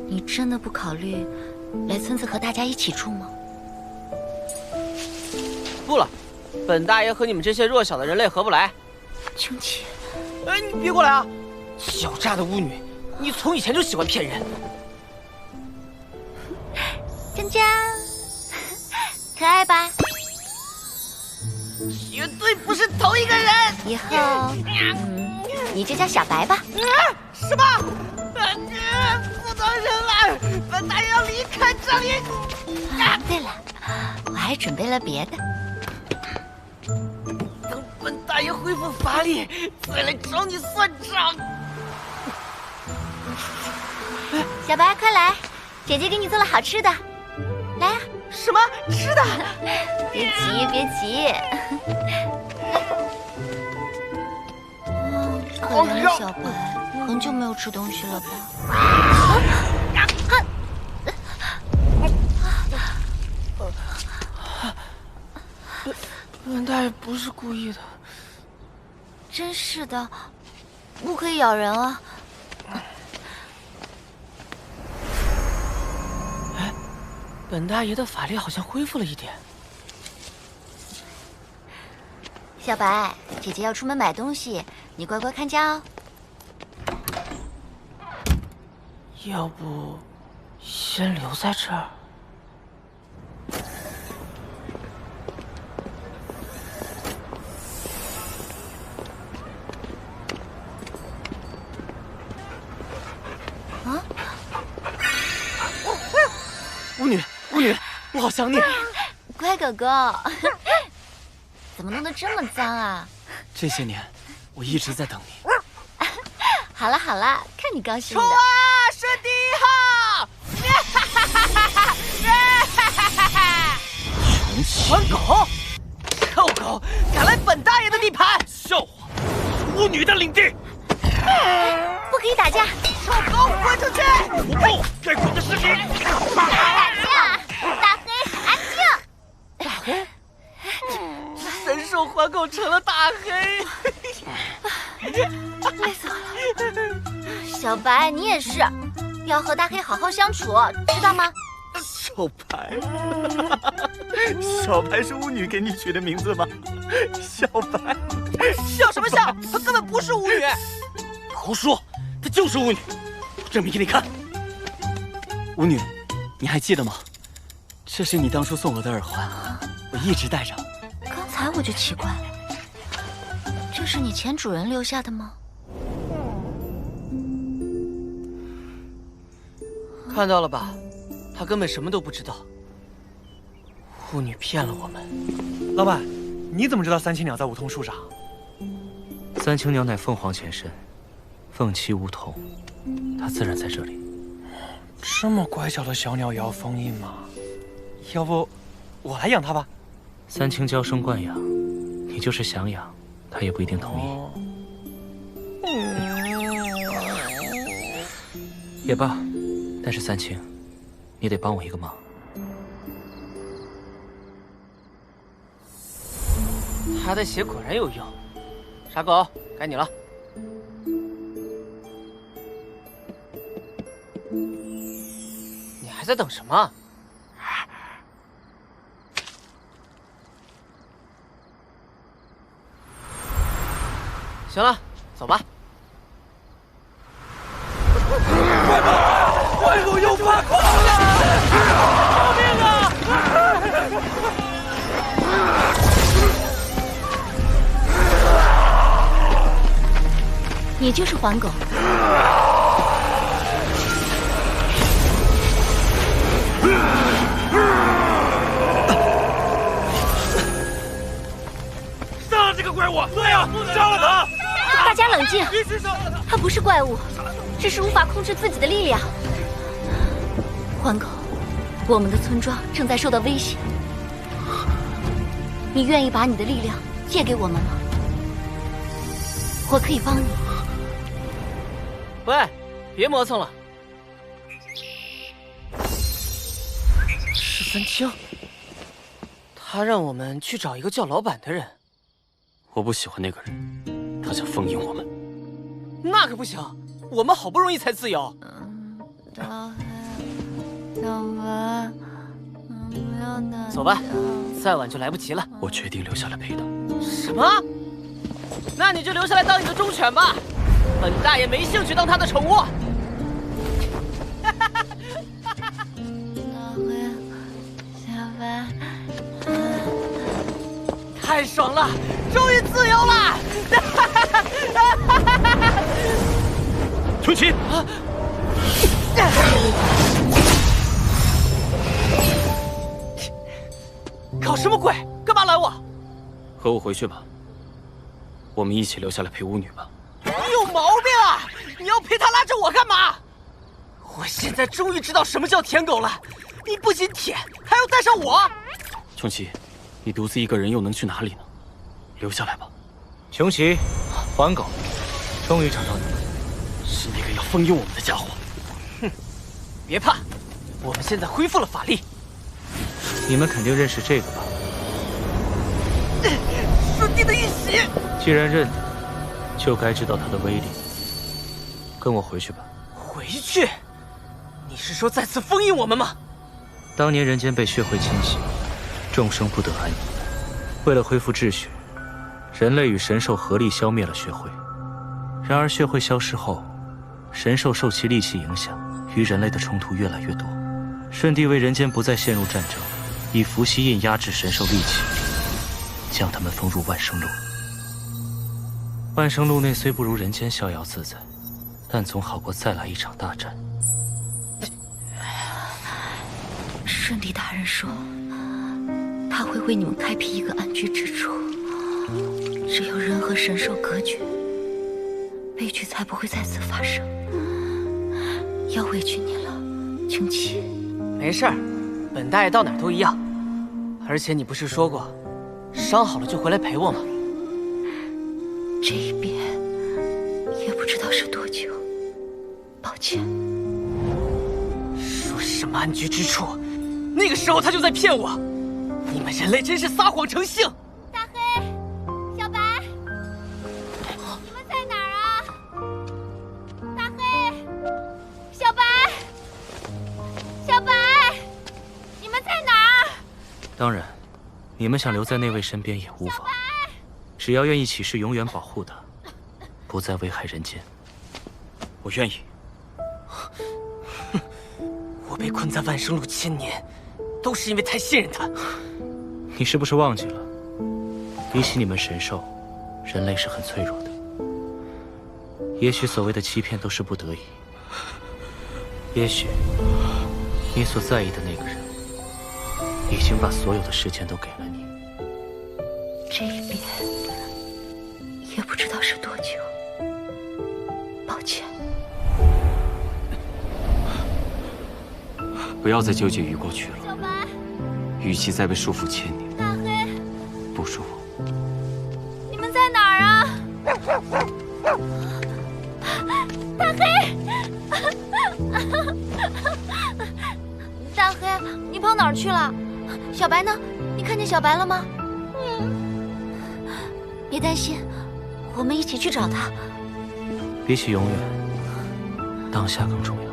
你真的不考虑来村子和大家一起住吗？不了，本大爷和你们这些弱小的人类合不来。穷奇，哎，你别过来啊！狡诈的巫女，你从以前就喜欢骗人。江江，可爱吧？绝对不是同一个人。以后，你就叫小白吧。什么？不能忍了！本大爷要离开这里。对了，我还准备了别的。等本大爷恢复法力，再来找你算账。小白，快来，姐姐给你做了好吃的。来啊！什么吃的？别急，别急。可怜的小白，很久没有吃东西了吧？本大爷不是故意的。真是的，不可以咬人啊！本大爷的法力好像恢复了一点。小白，姐姐要出门买东西，你乖乖看家哦。要不，先留在这儿。啊！巫女，我好想你。乖狗狗，怎么弄得这么脏啊？这些年，我一直在等你。好了好了，看你高兴的。冲啊，是第1号！蠢狗，臭狗，敢来本大爷的地盘！笑话，巫女的领地，不可以打架！臭狗，滚出去！我不，该滚的是你！打架！大黑，安静！大黑，黄狗成了大黑。累死我了！小白，你也是，要和大黑好好相处，知道吗？小白，小白是巫女给你取的名字吗？小白，笑什么笑？她根本不是巫女。胡说，她就是巫女，我证明给你看。巫女，你还记得吗？这是你当初送我的耳环，我一直戴着。刚才我就奇怪了，这是你前主人留下的吗？看到了吧？他根本什么都不知道。巫女骗了我们。老板，你怎么知道三青鸟在梧桐树上？三青鸟乃凤凰前身，凤栖梧桐，它自然在这里。这么乖巧的小鸟也要封印吗？要不我来养它吧？三青娇生惯养，你就是想养，它也不一定同意。也罢，但是三青，你得帮我一个忙。他的血果然有用。傻狗，该你了。你还在等什么？行了，走吧。快跑！怪狗又发狂了！救命啊！你就是黄狗。杀了这个怪物！对呀，杀了他！大家冷静，它不是怪物，只是无法控制自己的力量。黄狗，我们的村庄正在受到威胁，你愿意把你的力量借给我们吗？我可以帮你。喂，别磨蹭了。是三清，他让我们去找一个叫老板的人。我不喜欢那个人，他想封印我们。那可不行，我们好不容易才自由。走吧，再晚就来不及了。我决定留下来陪他。什么？那你就留下来当你的忠犬吧，本大爷没兴趣当他的宠物。太爽了，终于自由了！春琴，搞什么鬼？干嘛拦我？和我回去吧，我们一起留下来陪巫女吧。你有毛病啊！你要陪她拉着我干嘛？我现在终于知道什么叫舔狗了。你不仅舔，还要带上我。穷奇，你独自一个人又能去哪里呢？留下来吧。穷奇，黄狗，终于找到你了。是那个要封印我们的家伙。哼，别怕，我们现在恢复了法力。你们肯定认识这个吧？师弟的一袭。既然认得，就该知道它的威力。跟我回去吧。回去？你是说再次封印我们吗？当年人间被血会侵袭，众生不得安宁。为了恢复秩序，人类与神兽合力消灭了血会。然而血会消失后，神兽受其戾气影响，与人类的冲突越来越多。舜帝为人间不再陷入战争，以伏羲印压制神兽戾气，将他们封入万生路。万生路内虽不如人间逍遥自在，但总好过再来一场大战。舜帝大人说，他会为你们开辟一个安居之处，只有人和神兽隔绝，悲剧才不会再次发生。要委屈你了，穷奇。没事儿，本大爷到哪儿都一样。而且你不是说过，伤好了就回来陪我吗？这一别也不知道是多久，抱歉。说什么安居之处？那个时候他就在骗我。你们人类真是撒谎成性！大黑，当然，你们想留在那位身边也无妨，只要愿意起誓永远保护他，不再危害人间。我愿意。我被困在万生路1000年，都是因为太信任他。你是不是忘记了？比起你们神兽，人类是很脆弱的。也许所谓的欺骗都是不得已。也许你所在意的那个人，已经把所有的时间都给了你。这一别，也不知道是多久。抱歉。不要再纠结于过去了。小白，与其再被束缚1000年，大黑，不如你们在哪儿啊？大黑，大黑，你跑哪儿去了？小白呢？你看见小白了吗？别担心，我们一起去找他。比起永远，当下更重要。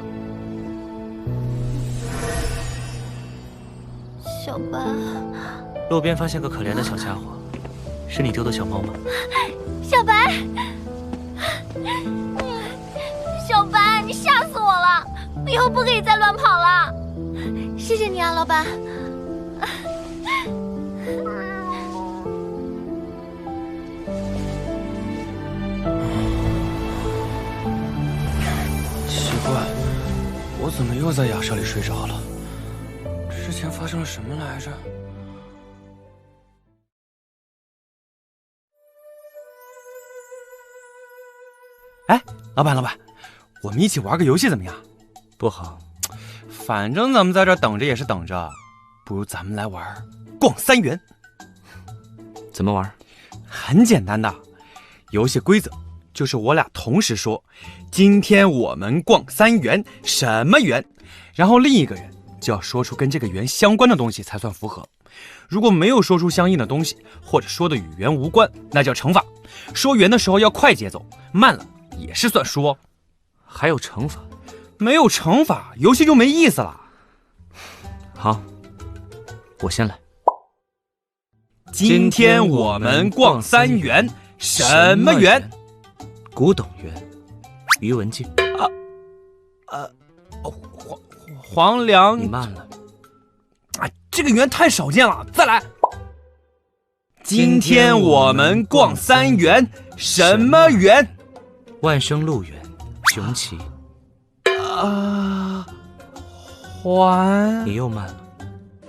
小白，路边发现个可怜的小家伙，是你丢的小猫吗？小白，小白，你吓死我了！以后不可以再乱跑了。谢谢你啊，老板。奇怪，我怎么又在雅舍里睡着了？之前发生了什么来着？哎，老板，我们一起玩个游戏怎么样？不好，反正咱们在这等着也是等着，不如咱们来玩逛3元。怎么玩？很简单的，游戏规则就是我俩同时说今天我们逛3元什么园，然后另一个人就要说出跟这个园相关的东西才算符合。如果没有说出相应的东西，或者说的与园无关，那叫惩罚。说园的时候要快节奏，慢了也是算输哦。还有惩罚？没有惩罚，游戏就没意思了。好，我先来。今天我们逛3园什么园？古董园，于文静。黄粱。你慢了。这个园太少见了，再来。今天我们逛3园什么园？万生路园，雄奇。还。你又慢了。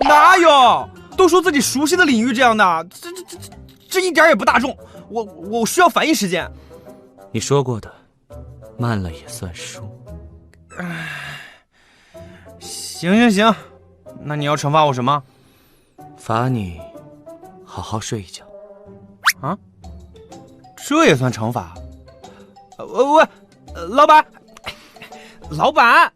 哪有？都说自己熟悉的领域这样的，这一点也不大众。我需要反应时间。你说过的，慢了也算输。行，那你要惩罚我什么？罚你好好睡一觉。啊？这也算惩罚？喂，老板，